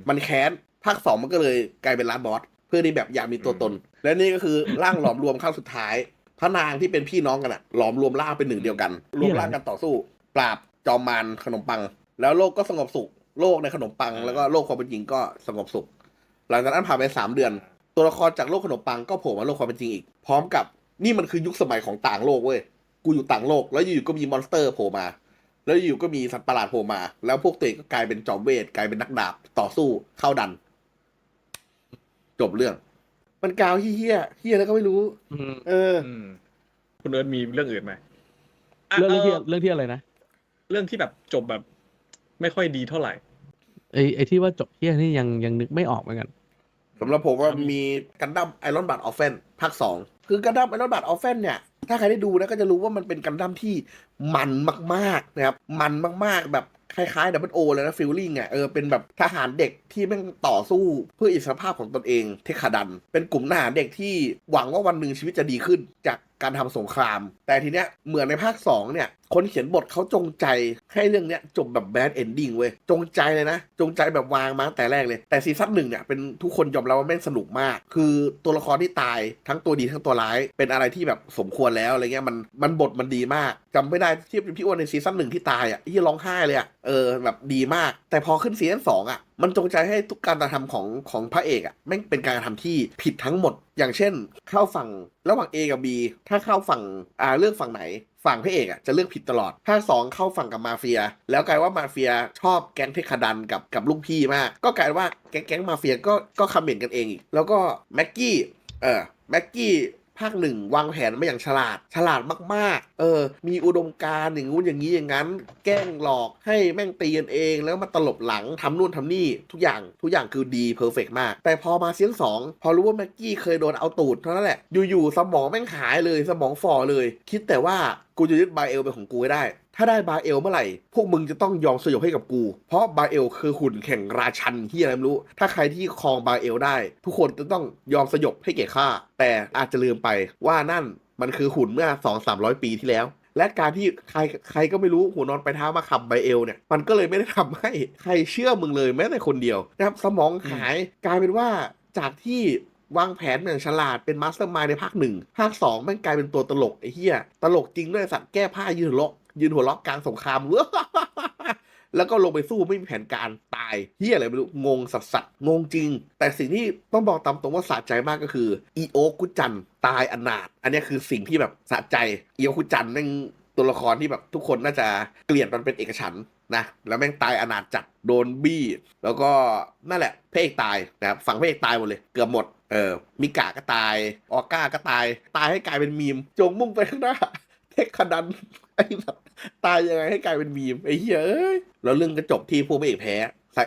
S1: มันแค้นภาค 2มันก็เลยกลายเป็นร้านบอสเพื่อที่แบบอยากมีตัวตนและนี่ก็คือร่างหลอมรวมครั้งสุดท้ายพระนางที่เป็นพี่น้องกันหลอมรวมร่างเป็นหนึ่งเดียวกันรวมร่างกันต่อสู้ปราบจอมมารขนมปังแล้วโลกก็สงบสุขโลกในขนมปังแล้วก็โลกความเป็นจริงก็สงบสุขหลังจากนั้นผ่านไป3 เดือนตัวละครจากโลกขนมปังก็โผล่มาโลกความเป็นจริงอีกพร้อมกับนี่มันคือยุคสมัยของต่างโลกเว้ยกูอยู่ต่างโลกแล้วอยู่ๆก็มีมอนสเตอร์โผล่มาแล้วอยู่ก็มีสัตว์ประหลาดโผล่มาแล้วพวกตัวเองก็กลายเป็นจอมเวทกลายเป็นนักดาบต่อสู้เข้าดันจบเรื่องมันกาวเฮี้ยแล้วก็ไม่รู้
S2: คุณเอิร์ธมีเรื่องอื่นไหม
S4: เรื่องที่อะไรนะ
S2: เรื่องที่แบบจบแบบไม่ค่อยดีเท่าไหร่
S4: ไอ้ที่ว่าจบเที่ยนี่ยังนึกไม่ออกเหมือนกัน
S1: สำหรับผมว่ามีกันดั้มไอรอนบัตออฟเฟนภาค 2คือกันดั้มไอรอนบัตออฟเฟนเนี่ยถ้าใครได้ดูนะก็จะรู้ว่ามันเป็นกันดั้มที่มันมากๆนะครับมันมากๆแบบคล้ายๆดับเบิลโอเลยนะฟีลลิ่งอ่ะเป็นแบบทหารเด็กที่แม่งต่อสู้เพื่ออิสรภาพของตนเองเทคาดันเป็นกลุ่มทหารเด็กที่หวังว่าวันหนึ่งชีวิตจะดีขึ้นจากการทำสงครามแต่ทีเนี้ยเหมือนในภาค 2เนี่ยคนเขียนบทเขาจงใจให้เรื่องเนี้ยจบแบบแบดเอนดิ้งเว้ยจงใจเลยนะจงใจแบบวางมาตั้งแต่แรกเลยแต่ซีซั่น1เนี่ยเป็นทุกคนยอมรับว่าแม่งสนุกมากคือตัวละครที่ตายทั้งตัวดีทั้งตัวร้ายเป็นอะไรที่แบบสมควรแล้วอะไรเงี้ยมันบทมันดีมากจำไม่ได้ที่พี่อ้วนในซีซั่น1ที่ตายอ่ะที่ร้องไห้เลยอ่ะแบบดีมากแต่พอขึ้นซีซั่น2อ่ะมันจงใจให้ทุกการกระทำของพระเอกอ่ะแม่งเป็นการกระทำที่ผิดทั้งหมดอย่างเช่นเข้าฝั่งระหว่าง A กับ B ถ้าเข้าฝั่งเลือกฝั่งไหนฝั่งพระเอกอ่ะจะเลือกผิดตลอดภาค 2เข้าฝั่งกับมาเฟียแล้วกลายว่ามาเฟียชอบแก๊งเทคาดันกับลูกพี่มากก็กลายว่าแก๊งมาเฟียก็คอมเมนต์กันเองอีกแล้วก็แม็กกี้แม็กกี้ภาค 1วางแผนมาอย่างฉลาดมากๆมีอุดมการณ์อย่างงู้นอย่างนี้อย่างนั้นแกล้งหลอกให้แม่งตีกันเองแล้วมาตลบหลังทำนู่นทำนี่ทุกอย่างคือดีเพอร์เฟกต์มากแต่พอมาซีซั่น2พอรู้ว่าแม็กกี้เคยโดนเอาตูดเท่านั้นแหละอยู่ๆสมองแม่งหายเลยสมองฝ่อเลยคิดแต่ว่ากูจะยึดบาเอลเป็นของกูให้ได้ถ้าได้บาเอลเมื่อไหร่พวกมึงจะต้องยอมสยบให้กับกูเพราะบาเอลคือหุ่นแข่งราชันที่อะไรไม่รู้ถ้าใครที่ครองบาเอลได้ทุกคนจะต้องยอมสยบให้แก่ข้าแต่อาจจะลืมไปว่านั่นมันคือหุ่นเมื่อ 200-300 ปีที่แล้วและการที่ใครก็ไม่รู้หัวนอนไปเท้ามาขับบาเอลเนี่ยมันก็เลยไม่ได้ทำให้ใครเชื่อมึงเลยแม้แต่คนเดียวนะครับสมองหายกลายเป็นว่าจากที่วางแผนอย่างฉลาดเป็นมาสเตอร์มายด์ในภาค 1ภาค 2แม่งกลายเป็นตัวตลกไอ้เหี้ยตลกจริงด้วยสัตว์แก้ผ้ายืนหัวเราะกลางสงคราม แล้วก็ลงไปสู้ไม่มีแผนการตายเหี้ยอะไรไม่รู้งงสัสงงจริงแต่สิ่งที่ต้องบอกตามตรงว่าสะใจมากก็คืออีโอกุจันตายอนาถอันนี้คือสิ่งที่แบบสะใจอีโอกุจันแม่งตัวละครที่แบบทุกคนน่าจะเกลียดมันเป็นเอกฉันท์นะแล้วแม่งตายอนาถจัดโดนบี้แล้วก็นั่นแหละพระเอกตายนะครับฝั่งพระเอกตายหมดเลยเกือบหมดมิกะก็ตายออก้าก็ตายให้กลายเป็นมีมจงมุ่งไปข้างหน้าเทคคดันไอ้แบบตายยังไงให้กลายเป็นมีมไอ้เหี้ยแล้วเรื่องก็จบที่พวกพระเอกแพ้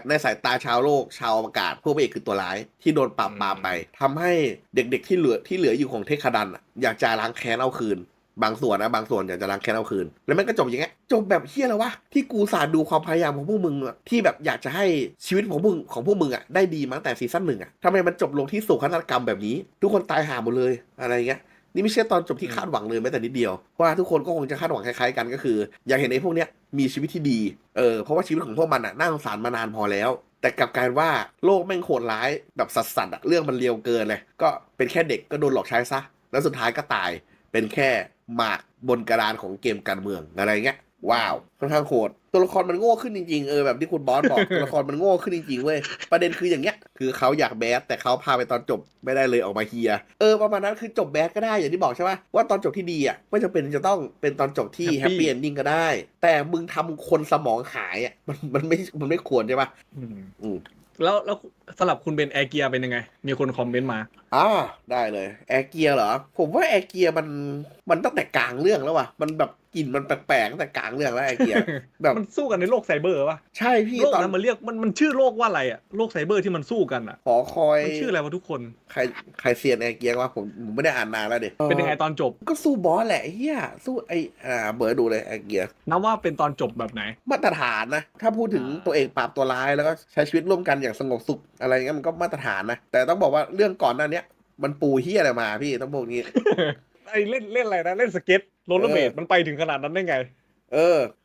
S1: ในสายตาชาวโลกชาวอวกาศพวกพระเอกคือตัวร้ายที่โดนปราบปรามไปทำให้เด็กๆที่เหลืออยู่ของเทคคดันอยากจะล้างแค้นเอาคืนบางส่วนอยากจะล้างแค้นเอาคืนแล้วมันก็จบอย่างเงี้ยจบแบบเฮี้ยแล้ววะที่กูสาดูความพยายามของพวกมึงที่แบบอยากจะให้ชีวิตของพวกมึงได้ดีมาตั้งแต่ซีซั่น 1ทำไมมันจบลงที่โศกนาฏกรรมแบบนี้ทุกคนตายหาหมดเลยอะไรเงี้ยนี่ไม่ใช่ตอนจบที่คาดหวังเลยแม้แต่นิดเดียวเพราะว่าทุกคนก็คงจะคาดหวังคล้ายๆกันก็คืออยากเห็นไอ้พวกเนี้ยมีชีวิตที่ดีเพราะว่าชีวิตของพวกมันน่าสงสารมานานพอแล้วแต่กลับกลายว่าโลกแม่งโหดร้ายแบบสัสๆเรื่องมันเลียวเกินเลยก็เป็นแค่เด็กก็โดนหลอกใช้ซะแล้วสุดท้ายก็ตายเป็นแค่หมากบนกระดานของเกมการเมืองอะไรเงี้ยว้าวค่อนข้างโหดตัวละครมันโง่ขึ้นจริงๆแบบที่คุณบอสบอก ตัวละครมันโง่ขึ้นจริงๆเว้ยประเด็นคืออย่างเงี้ยคือเขาอยากแบดแต่เขาพาไปตอนจบไม่ได้เลยออกมาเฮียประมาณนั้นคือจบแบดก็ได้อย่างที่บอกใช่ไหมว่าตอนจบที่ดีไม่จำเป็นจะต้องเป็นตอนจบที่แฮปปี้เอนดิ้งก็ได้แต่มึงทำคนสมองหายมันไม่ควรใช่ปะ
S2: แล้วสำหรับคุณเป็นแอร์เกียเป็นยังไงมีคนคอมเมนต์มา
S1: ได้เลยแอร์เกียเหรอผมว่าแอร์เกียมันตั้งแต่กลางเรื่องแล้วว่ะมันแบบกลิ่นมันแปลกๆตั้งแต่กลางเรื่องแล้วแอร์เกียแบบ
S2: มันสู้กันในโลกไซเบอร์ป่ะ
S1: ใช่พี่
S2: โลกนั้นมันเรียกมันชื่อโลกว่าอะไรโลกไซเบอร์ที่มันสู้กัน
S1: ขอคอย
S2: มันชื่ออะไรวะทุกคน
S1: ใครเซียนแอร์เกียว่าผมไม่ได้อ่านนานแล้วเด็ก
S2: เป็นยังไงตอนจบ
S1: ก็สู้บอสแหละเฮียสู้เบิร์ดดูเลยแอร์เกีย
S2: นับว่าเป็นตอนจบแบบไหน
S1: มาตรฐานนะถ้าพูดถึงตัวเอกปราบตัวร้ายแล้วก็ใช้ชีวิตร่วมกันอย่างสงบสุขอะไรเงี้ยมันก็มาตรฐานนะแต่ต้องบอกว่าเรื่องก่อนหน้านี้มันปูเฮียอะไรมาพี่ต้องบอกงี้
S2: เล่นอะไรนะเล่นสเก็ตโรลเลอร์เบลดมันไปถึงขนาดนั้นได้ไง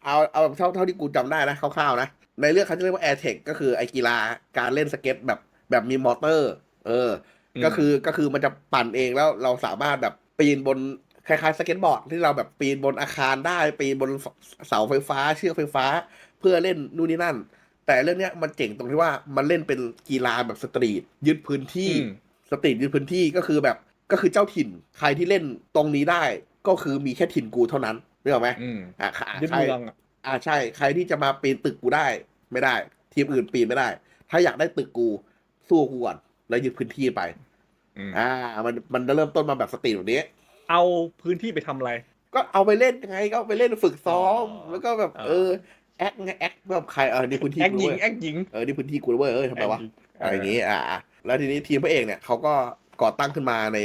S1: เอาแบบเท่าที่กูจำได้นะคร่าวๆนะในเรื่องเขาจะเรียกว่า Air Tech ก็คือไอกีฬาการเล่นสเก็ตแบบมีมอเตอร์ก็คือมันจะปั่นเองแล้วเราสามารถแบบปีนบนคล้ายๆสเก็ตบอร์ดที่เราแบบปีนบนอาคารได้ปีนบนเสาไฟฟ้าเชือกไฟฟ้าเพื่อเล่นนู่นนี่นั่นแต่เรื่องเนี้ยมันเจ๋งตรงที่ว่ามันเล่นเป็นกีฬาแบบสตรีทยึดพื้นที่สตรีทยึดพื้นที่ก็คือเจ้าถิ่นใครที่เล่นตรงนี้ได้ก็คือมีแค่ถิ่นกูเท่านั้นนึกออกไหม
S2: ยึดเมือง
S1: ใช่ใครที่จะมาปีนตึกกูได้ไม่ได้ทีมอื่นปีนไม่ได้ถ้าอยากได้ตึกกูสู้กูก่อนแล้วยึดพื้นที่ไปมันจะเริ่มต้นมาแบบสตรีทแบบนี้
S2: เอาพื้นที่ไปทำอะไร
S1: ก็เอาไปเล่นไงก็ไปเล่นฝึกซ้อมแล้วก็แบบ แอคไงแอคแบบใครนี่พื้นที่
S3: แอค
S1: กู
S3: หญิง
S1: เว้ย
S3: แอคหญิง
S1: นี่พื้นที่กูเว้ยทำไมวะอะไรอย่างงี้แล้วทีนี้ทีมพระเอกเนี่ยเขาก็ก่อตั้งขึ้นมาใน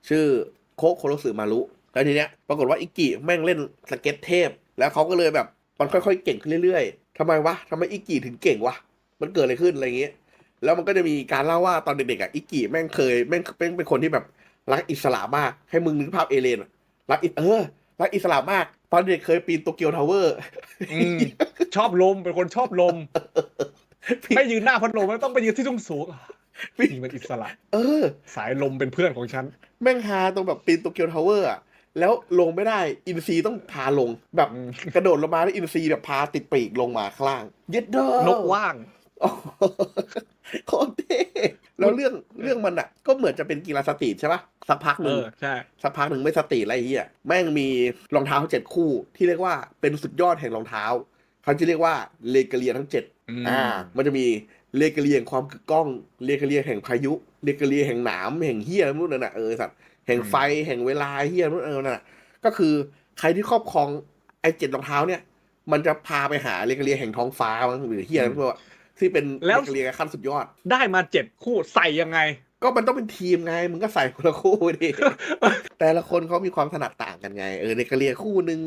S1: ชื่อโคโคโรสึมารุแล้วทีเนี้ยปรากฏว่าอิกิแม่งเล่นสเก็ตเทพแล้วเขาก็เลยแบบมันค่อยๆเก่งขึ้นเรื่อยๆทำไมวะทำไมอิกิถึงเก่งวะมันเกิดอะไรขึ้นอะไรอย่างเงี้ยแล้วมันก็จะมีการเล่าว่าตอนเด็กๆอิกิแม่งเป็นคนที่แบบรักอิสระมากให้มึงนึกภาพเอเลนรักอิสระมากตอนเด็กเคยปีนโตเกียวทาวเวอร์
S3: ชอบลมเป็นคนชอบลม ไม่ยืนหน้าพัดลมไม่ต้องไปยืนที่สูงๆนี่มันอิสระ สายลมเป็นเพื่อนของฉัน
S1: แม่งฮาตรงแบบปีนโตเกียวทาวเวอร์แล้วลงไม่ได้อินซีต้องพาลงแบบกระโดดลงมาแล้วอินซีแบบพาติดปีกลงมาข้างล่างเย็ดเด้อน
S3: กว่าง
S1: โคตรเท่แล้วเรื่องมันก็เหมือนจะเป็นกีฬาสตรีทใช่ปะสักพักหนึ่ง
S3: ใช่
S1: สักพักหนึ่งไม่สตรีทอะไรเหี้ยแม่งมีรองเท้า7 คู่ที่เรียกว่าเป็นสุดยอดแห่งรองเท้าเขาจะเรียกว่าเลเกเลียทั้ง7มันจะมีเลเกเลียแห่งความกึกก้องเลเกเลียแห่งพายุเลเกเลียแห่งหนามแห่งเหี้ยนู่นน่ะสัตว์แห่งไฟแห่งเวลาเหี้ยนู่นน่ะก็คือใครที่ครอบครองไอ้7 รองเท้าเนี่ยมันจะพาไปหาเลเกเลียแห่งท้องฟ้าหรือเหี้ยพวกที่เป็นเลเกเลียขั้นสุดยอด
S3: ได้มา7 คู่ใส่ยังไง
S1: ก็มันต้องเป็นทีมไงมึงก็ใส่คนละคู่ดิ แต่ละคนเขามีความถนัดต่างกันไงเลเกเลียคู่นึง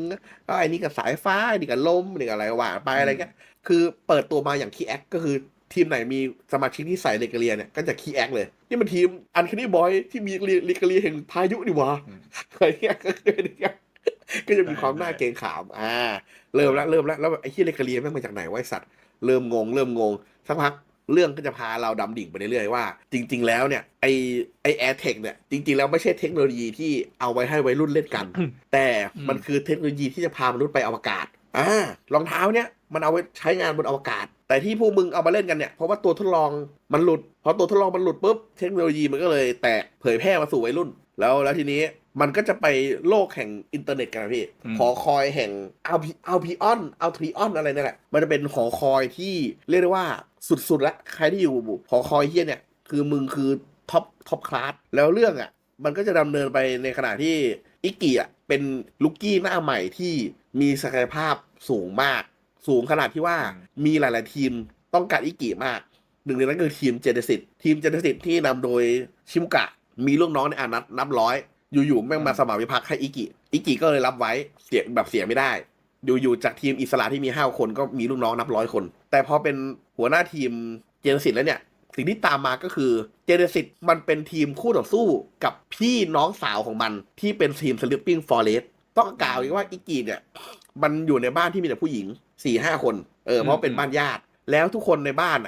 S1: ก็ไอ้นี่กับสายฟ้าไอ้นี่กับลมนี่กับอะไรว่าไปอะไรเงี้ยคือเปิดตัวมาอย่างคีแอคก็คือทีมไหนมีสมาชิกที่ใส่เลเกเลียเนี่ยก็จะคีแอคเลยนี่มันทีมอันคานี่บอยที่มีเลเกเลียแห่งพายุนี่วะอะไรเงี้ยก็จะมีความน่าเกรงขามเริ่มแล้วไอ้ที่เลเกเลียแม่งมาจากไหนวะไอ้สัตว์เริ่มงงสักพักเรื่องก็จะพาเราดำดิ่งไปเรื่อยๆว่าจริงๆแล้วเนี่ยไอแอร์เทคเนี่ยจริงๆแล้วไม่ใช่เทคโนโลยีที่เอาไว้ให้วัยรุ่นเล่นกัน แต่มันคือเทคโนโลยีที่จะพามนุษย์ไปอวกาศรองเท้าเนี่ยมันเอาไว้ใช้งานบนอวกาศแต่ที่พวกมึงเอามาเล่นกันเนี่ยเพราะว่าตัวทดลองมันหลุดพอตัวทดลองมันหลุดปุ๊บเทคโนโลยีมันก็เลยแตกเผยแพร่มาสู่วัยรุ่นแล้วทีนี้มันก็จะไปโลกแห่งอินเทอร์เน็ตกันนะพี่หอคอยแห่งอัลทรีออนอะไรนี่แหละมันจะเป็นหอคอยที่เรียกได้ว่าสุดๆละใครที่อยู่หอคอยเฮียเนี่ยคือมึงคือท็อปคลาสแล้วเรื่องมันก็จะดำเนินไปในขณะที่อิกิเป็นลูกกี้หน้าใหม่ที่มีศักยภาพสูงมากสูงขนาดที่ว่ามีหลายๆทีมต้องการอิกิมากหนึ่งในนั้นคือทีมเจเนซิสที่นำโดยชิมุกะมีลูกน้องในนับร้อยอยู่ๆแม่งมาสมัครวิภักษ์ให้อิกิก็เลยรับไว้เสียไม่ได้อยู่จากทีมอิสระที่มี5 คนก็มีลูกน้องนับ100 คนแต่พอเป็นหัวหน้าทีมเจเนซิสแล้วเนี่ยสิ่งที่ตามมาก็คือเจเนซิสมันเป็นทีมคู่ต่อสู้กับพี่น้องสาวของมันที่เป็นทีม Sleeping Forest ต้องกล่าวอีกว่าอิกิเนี่ยมันอยู่ในบ้านที่มีแต่ผู้หญิง 4-5 คนเพราะเป็นบ้านญาติแล้วทุกคนในบ้าน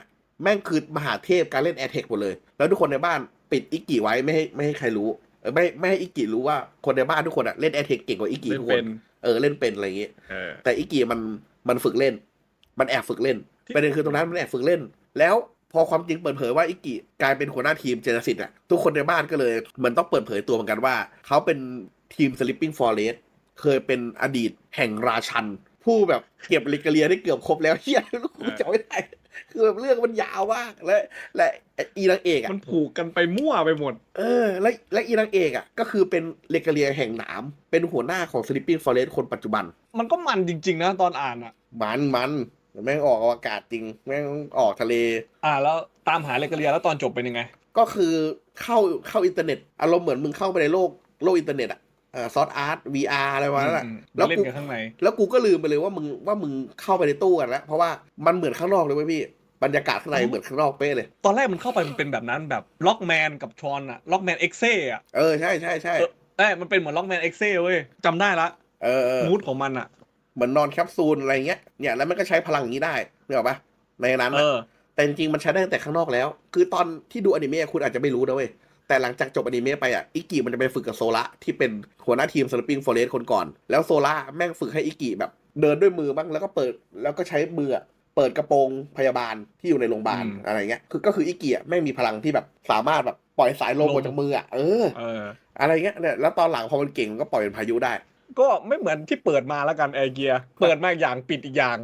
S1: แม่งคือมหาเทพการเล่นแอร์เทคหมดเลยแล้วทุกคนในบ้านปิดอิกิไว้ไม่ให้ใครรู้ไม่ให้อิกิรู้ว่าคนในบ้านทุกคนเล่นแอร์เทคเก่งกว่าอิกิทุกคนเล่นเป็นอะไรอย่างงี้แต่อิกิมันฝึกเล่นมันแอบฝึกเล่นประเด็นคือตรงนั้นมันแอบฝึกเล่นแล้วพอความจริงเปิดเผยว่าอิกิกลายเป็นหัวหน้าทีมเจเนซิสทุกคนในบ้านก็เลยเหมือนต้องเปิดเผยตัวเหมือนกันว่าเขาเป็นทีม Sleeping Forest เคยเป็นอดีตแห่งราชันผู้แบบเก็บเลเกเลียได้เกือบครบแล้วเฮียลูกจำไม่ได้คือแบบเรื่องมันยาวมากและอีนางเอก
S3: มันผูกกันไปมั่วไปหมด
S1: และอีนางเอกก็คือเป็นเลเกเลียแห่งหนามเป็นหัวหน้าของ Sleeping Forest คนปัจจุบัน
S3: มันก็มันจริงๆนะตอนอ่าน
S1: มันแม่งออกอวกาศจริงแม่งออกทะเล
S3: แล้วตามหาเลเกเลียแล้วตอนจบเป็นยังไง
S1: ก็คือเข้าอินเทอร์เน็ตอารมณ์เหมือนมึงเข้าไปในโลกอินเทอร์เน็ตซอสอาร์ต VR อะไรวะนั่นแหละ
S3: แล้วเล่นกันข้างใน
S1: แล้วกูก็ลืมไปเลยว่ามึงเข้าไปในตู้กันแล้วเพราะว่ามันเหมือนข้างนอกเลยเว้ยพี่บรรยากาศข้างในเหมือนข้างนอกเป๊ะเลย
S3: ตอนแรกมันเข้าไปมันเป็นแบบนั้นแบบล็อกแมนกับชอนล็อกแมนเอ็กเซ่
S1: ใช่
S3: มันเป็นเหมือนล็อกแมนเอ็กเซ่เว้ยจำได้ละมูดของมัน
S1: เหมือนนอนแคปซูลอะไรเงี้ยเนี่ยแล้วมันก็ใช้พลังอย่างนี้ได้นึกออกปะในนั้นแต่จริงๆมันใช้ได้ตั้งแต่ข้างนอกแล้วคือตอนที่ดูอนิเมะคุณอาจจะไม่รู้นะเว้ยแต่หลังจากจบอนิเมะไปอิกิมันจะไปฝึกกับโซล่าที่เป็นหัวหน้าทีม Sleeping Forest คนก่อนแล้วโซล่าแม่งฝึกให้อิกิแบบเดินด้วยมือบ้างแล้วก็ใช้มือเปิดกระโปรงพยาบาลที่อยู่ในโรงพยาบาลอะไรเงี้ยก็คืออิกิแม่งมีพลังที่แบบสามารถแบบปล่อยสายลมออกจากมืออะไรเงี้ยเนี่ยแล้วตอนหลังพอมันเก่งมันก็ปล่อยเป็นพายุได้
S3: ก็ไม่เหมือนที่เปิดมาแล้วกันแอร์เกียร์เปิดมาอย่างปิดอีกอย่าง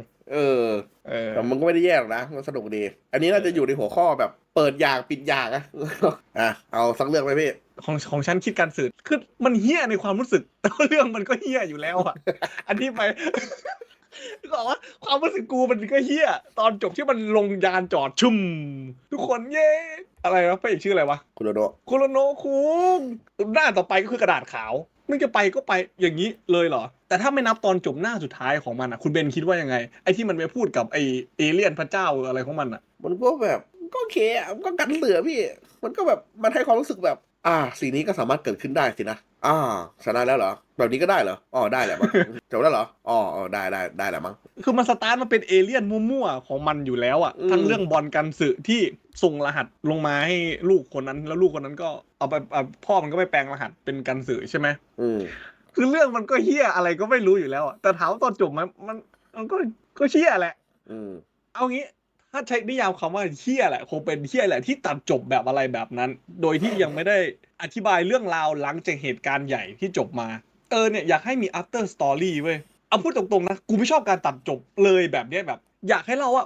S1: แต่มันก็ไม่ได้แย่หรอกนะมันสนุกดีอันนี้น่าจะอยู่ในหัวข้อแบบเปิดอย่างปิดอย่างเอาสักเรื่องไหมพี่
S3: ของฉันคิดการสื่อคือมันเหี้ยในความรู้สึกแต่เรื่องมันก็เหี้ยอยู่แล้วอันที่ไป
S2: บอกว่าความรู้สึกกูมันก็เฮี้ยตอนจบที่มันลงยานจอดชุ่มทุกคนเย้อะไรวะพระเอกชื่ออะไรวะ
S1: คุณโดโด
S2: โคโรโนะคุงหน้าต่อไปก็คือกระดาษขาวมึงจะไปก็ไปอย่างนี้เลยเหรอแต่ถ้าไม่นับตอนจบหน้าสุดท้ายของมันอ่ะคุณเบนคิดว่ายังไงไอ้ที่มันไปพูดกับไอ้เอเลี่ยนพระเจ้าอะไรของมันอ่ะ
S1: มันก็แบบก็โอเคอะมันก็กันเสือพี่ มันก็แบบมันให้ความรู้สึกแบบ สิ่งนี้ก็สามารถเกิดขึ้นได้สินะชนะแล้วเหรอแบบนี้ก็ได้เหรอได้แหละมั้งจบแล้วเหรอได้แหละมั้ง
S2: คือมันสตาร์ทมาเป็นเอเลี่ยนมั่วๆของมันอยู่แล้วอ่ะ
S1: อืม
S2: ทั้งเรื่องบอลกันสึที่ส่งรหัสลงมาให้ลูกคนนั้นแล้วลูกคนนั้นก็เอาไปพ่อมันก็ไปแปลงรหัสเป็นกันสึใช่ไหม
S1: อืม
S2: คือเรื่องมันก็เฮี้ยอะไรก็ไม่รู้อยู่แล้วอ่ะแต่ถามว่าตอนจบมันก็เฮี้ยแหละ
S1: อืม
S2: เอางี้ถ้าใช้นิยามคำว่าเฮี้ยแหละคงเป็นเฮี้ยแหละที่ตัดจบแบบอะไรแบบนั้น โดยที่ยังไม่ได้อธิบายเรื่องราวหลังจากเหตุการณ์ใหญ่ที่จบมาเนี่ยอยากให้มี after story เว้ยเอาพูดตรงๆนะกูไม่ชอบการตัดจบเลยแบบเนี้ยแบบ อยากให้เราว่า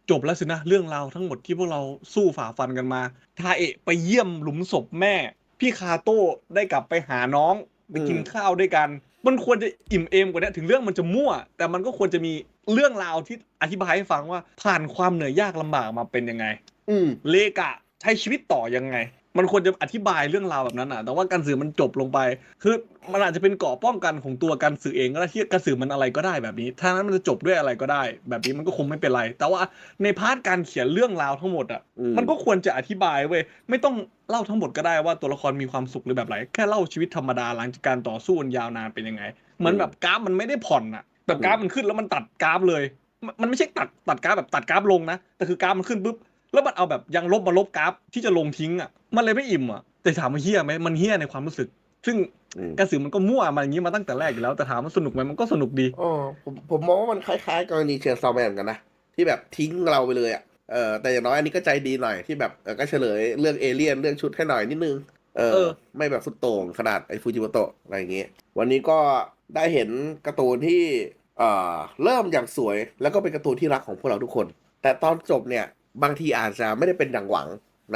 S2: จบแล้วสินะเรื่องราวทั้งหมดที่พวกเราสู้ฝ่าฟันกันมาทาเอะไปเยี่ยมหลุมศพแม่พี่คาโต้ได้กลับไปหาน้องไปกินข้าวด้วยกันมันควรจะอิ่มเอมกว่านี้ถึงเรื่องมันจะมั่วแต่มันก็ควรจะมีเรื่องราวที่อธิบายให้ฟังว่าผ่านความเหนื่อยยากลำบากมาเป็นยังไง
S1: อืม
S2: เลกะใช้ชีวิตต่อยังไง มันควรจะอธิบายเรื่องราวแบบนั้นอ่ะแต่ว่าการสื่อมันจบลงไปคือมันอาจจะเป็นเกราะป้องกันของตัวการสื่อเองก็ได้ที่การสื่อมันอะไรก็ได้แบบนี้ถ้านั้นมันจะจบด้วยอะไรก็ได้ แบบนี้มันก็คงไม่เป็นไร แต่ว่าในพาร์ทการเขียนเรื่องราวทั้งหมดอ่ะ
S1: อืม
S2: มันก็ควรจะอธิบายเว้ยไม่ต้องเล่าทั้งหมดก็ได้ว่าตัวละครมีความสุขหรือแบบไรแค่เล่าชีวิตธรรมดาหลังจากการต่อสู้อันยาวนานเป็นยังไงเหมือนแบบกราฟมันไม่ได้ผ่อนอ่ะแบบกราฟมันขึ้นแล้วมันตัดกราฟเลยมันไม่ใช่ตัดกราฟแบบตัดกราฟลงนะแต่คือกราฟมันขึ้นปุ๊บ แล้วมันเอาแบบยังลบมาลบกราฟที่จะลงทิ้งอ่ะมันเลยไม่อิ่มอ่ะแต่ถามว่าเฮี้ยไหมมันเฮี้ยในความรู้สึก ซึ่ง
S1: อืม
S2: กระสือมันก็มั่วมาอย่างนี้มาตั้งแต่แรกอยู่แล้วแต่ถามว่าสนุกไหมมันก็สนุกดี
S1: ผมมองว่ามันคล้ายๆกรณีเชนซอว์แมนกันนะ ที่แบบทิ้งเราไปเลยอ่ะแต่อย่างน้อยอันนี้ก็ใจดีหน่อยที่แบบก็เฉลยเรื่องเอเลี่ยนเรื่องชุดให้หน่อยนิดนึงไม่แบบสุดโต่งขนาดไอ้ฟูจิโมโตะอะไรอย่างเงี้ยวันนี้ก็ได้เห็นการ์ตูนที่เริ่มอย่างสวยแล้วก็เป็นการ์ตูนที่รักของพวกเราทุกคน แต่ตอนจบเนี่ยบางทีอาจจะไม่ได้เป็นดังหวัง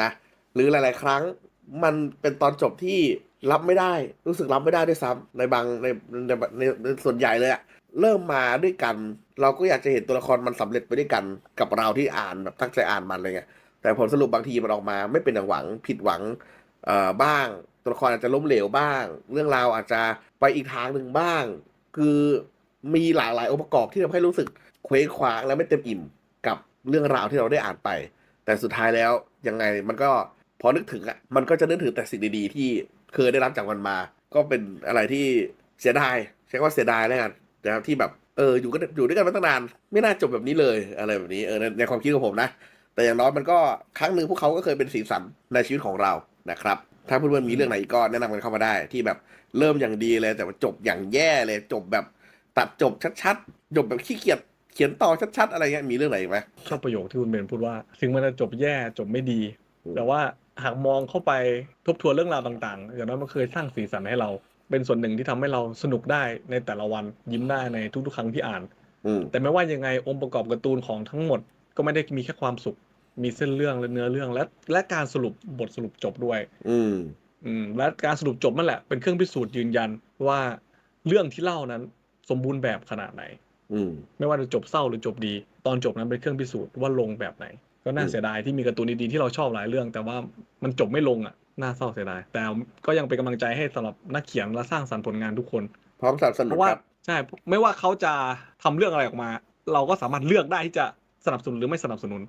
S1: นะหรือหลายๆครั้งมันเป็นตอนจบที่รับไม่ได้รู้สึกรับไม่ได้ด้วยซ้ำในบางในส่วนใหญ่เลยอะเริ่มมาด้วยกัน เราก็อยากจะเห็นตัวละครมันสำเร็จไปด้วยกันกับเราที่อ่านแบบตั้งใจอ่านมันอะไรเงี้ยแต่ผลสรุปบางทีมันออกมาไม่เป็นดังหวังผิดหวังบ้างตัวละครอาจจะล้มเหลวบ้าง เรื่องราวอาจจะไปอีกทางหนึ่งบ้าง คือมีหลากหลายองค์ประกอบที่ทำให้รู้สึกเคว้งคว้างและไม่เต็มอิ่มกับเรื่องราวที่เราได้อ่านไป แต่สุดท้ายแล้วยังไงมันก็พอนึกถึงอ่ะมันก็จะนึกถึงแต่สิ่งดีๆที่เคยได้รับจากมันมา ก็เป็นอะไรที่เสียดายใช้คำว่าเสียดายแล้วกันนะครับที่แบบอยู่ด้วยกันมาตั้งนานไม่น่าจบแบบนี้เลยอะไรแบบนี้ในความคิดของผมนะ แต่อย่างน้อยมันก็ครั้งหนึ่งพวกเขาก็เคยเป็นสีสันในชีวิตของเรานะครับ ถ้าเพื่อนๆมีเรื่องไหนอีกก็แนะนำกันเข้ามาได้ที่แบบเริ่มอย่างดีเลยแต่ว่าจบอย่างแย่เลยจบแบบตัดจบชัดๆจบแบบขี้เกียจเขียนต่อชัดๆอะไรเงี้ยมีเรื่องไหนอีกไหม
S2: ชอบประโยคที่คุณเบนพูดว่าถึงมันจะจบแย่จบไม่ดี แต่ว่าหากมองเข้าไปทบทวนเรื่องราวต่างๆอย่างน้อยมันเคยสร้างสีสันให้เรา เป็นส่วนหนึ่งที่ทำให้เราสนุกได้ในแต่ละวันยิ้มได้ในทุกๆครั้งที่อ่าน แต่ไม่ว่ายังไงองค์ประกอบการ์ตูนของทั้งหมดก็ไม่ได้มีแค่ความสุข มีเส้นเรื่องและเนื้อเรื่องและการสรุปบทสรุปจบด้วย และการสรุปจบนั่นแหละเป็นเครื่องพิสูจน์ยืนยันว่าเรื่องที่เล่านั้นสมบูรณ์แบบขนาดไหนไม่ว่าจะจบเศร้าหรือจบดี ตอนจบนั้นเป็นเครื่องพิสูจน์ว่าลงแบบไหน ก็น่าเสียดายที่มีการ์ตูนดีๆที่เราชอบหลายเรื่อง แต่ว่ามันจบไม่ลงอ่ะน่าเศร้าเสียดายแต่ก็ยังเป็นกำลังใจให้สำหรับนักเขียนและสร้างสรรค์ผลงานทุกคน
S1: พร้อมสนับสนุ
S2: เพ
S1: น
S2: ราะว่า
S1: ครับ
S2: ใช่ไม่ว่าเขาจะทำเรื่องอะไรออกมา เราก็สามารถเลือกได้ที่จะสนับสนุนหรือไม่สนับสนุน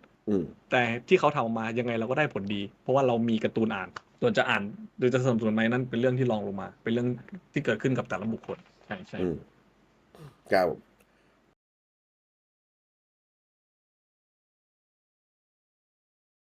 S2: แต่ที่เขาทำออกมายังไงเราก็ได้ผลดี เพราะว่าเรามีการ์ตูนอ่านส่วนจะอ่านหรือจะสนับสนุนไหมนั่นเป็นเรื่องที่รองลงมา เป็นเรื่องที่เกิดขึ้นกับแต่ละบุคคลใช่
S1: ครับ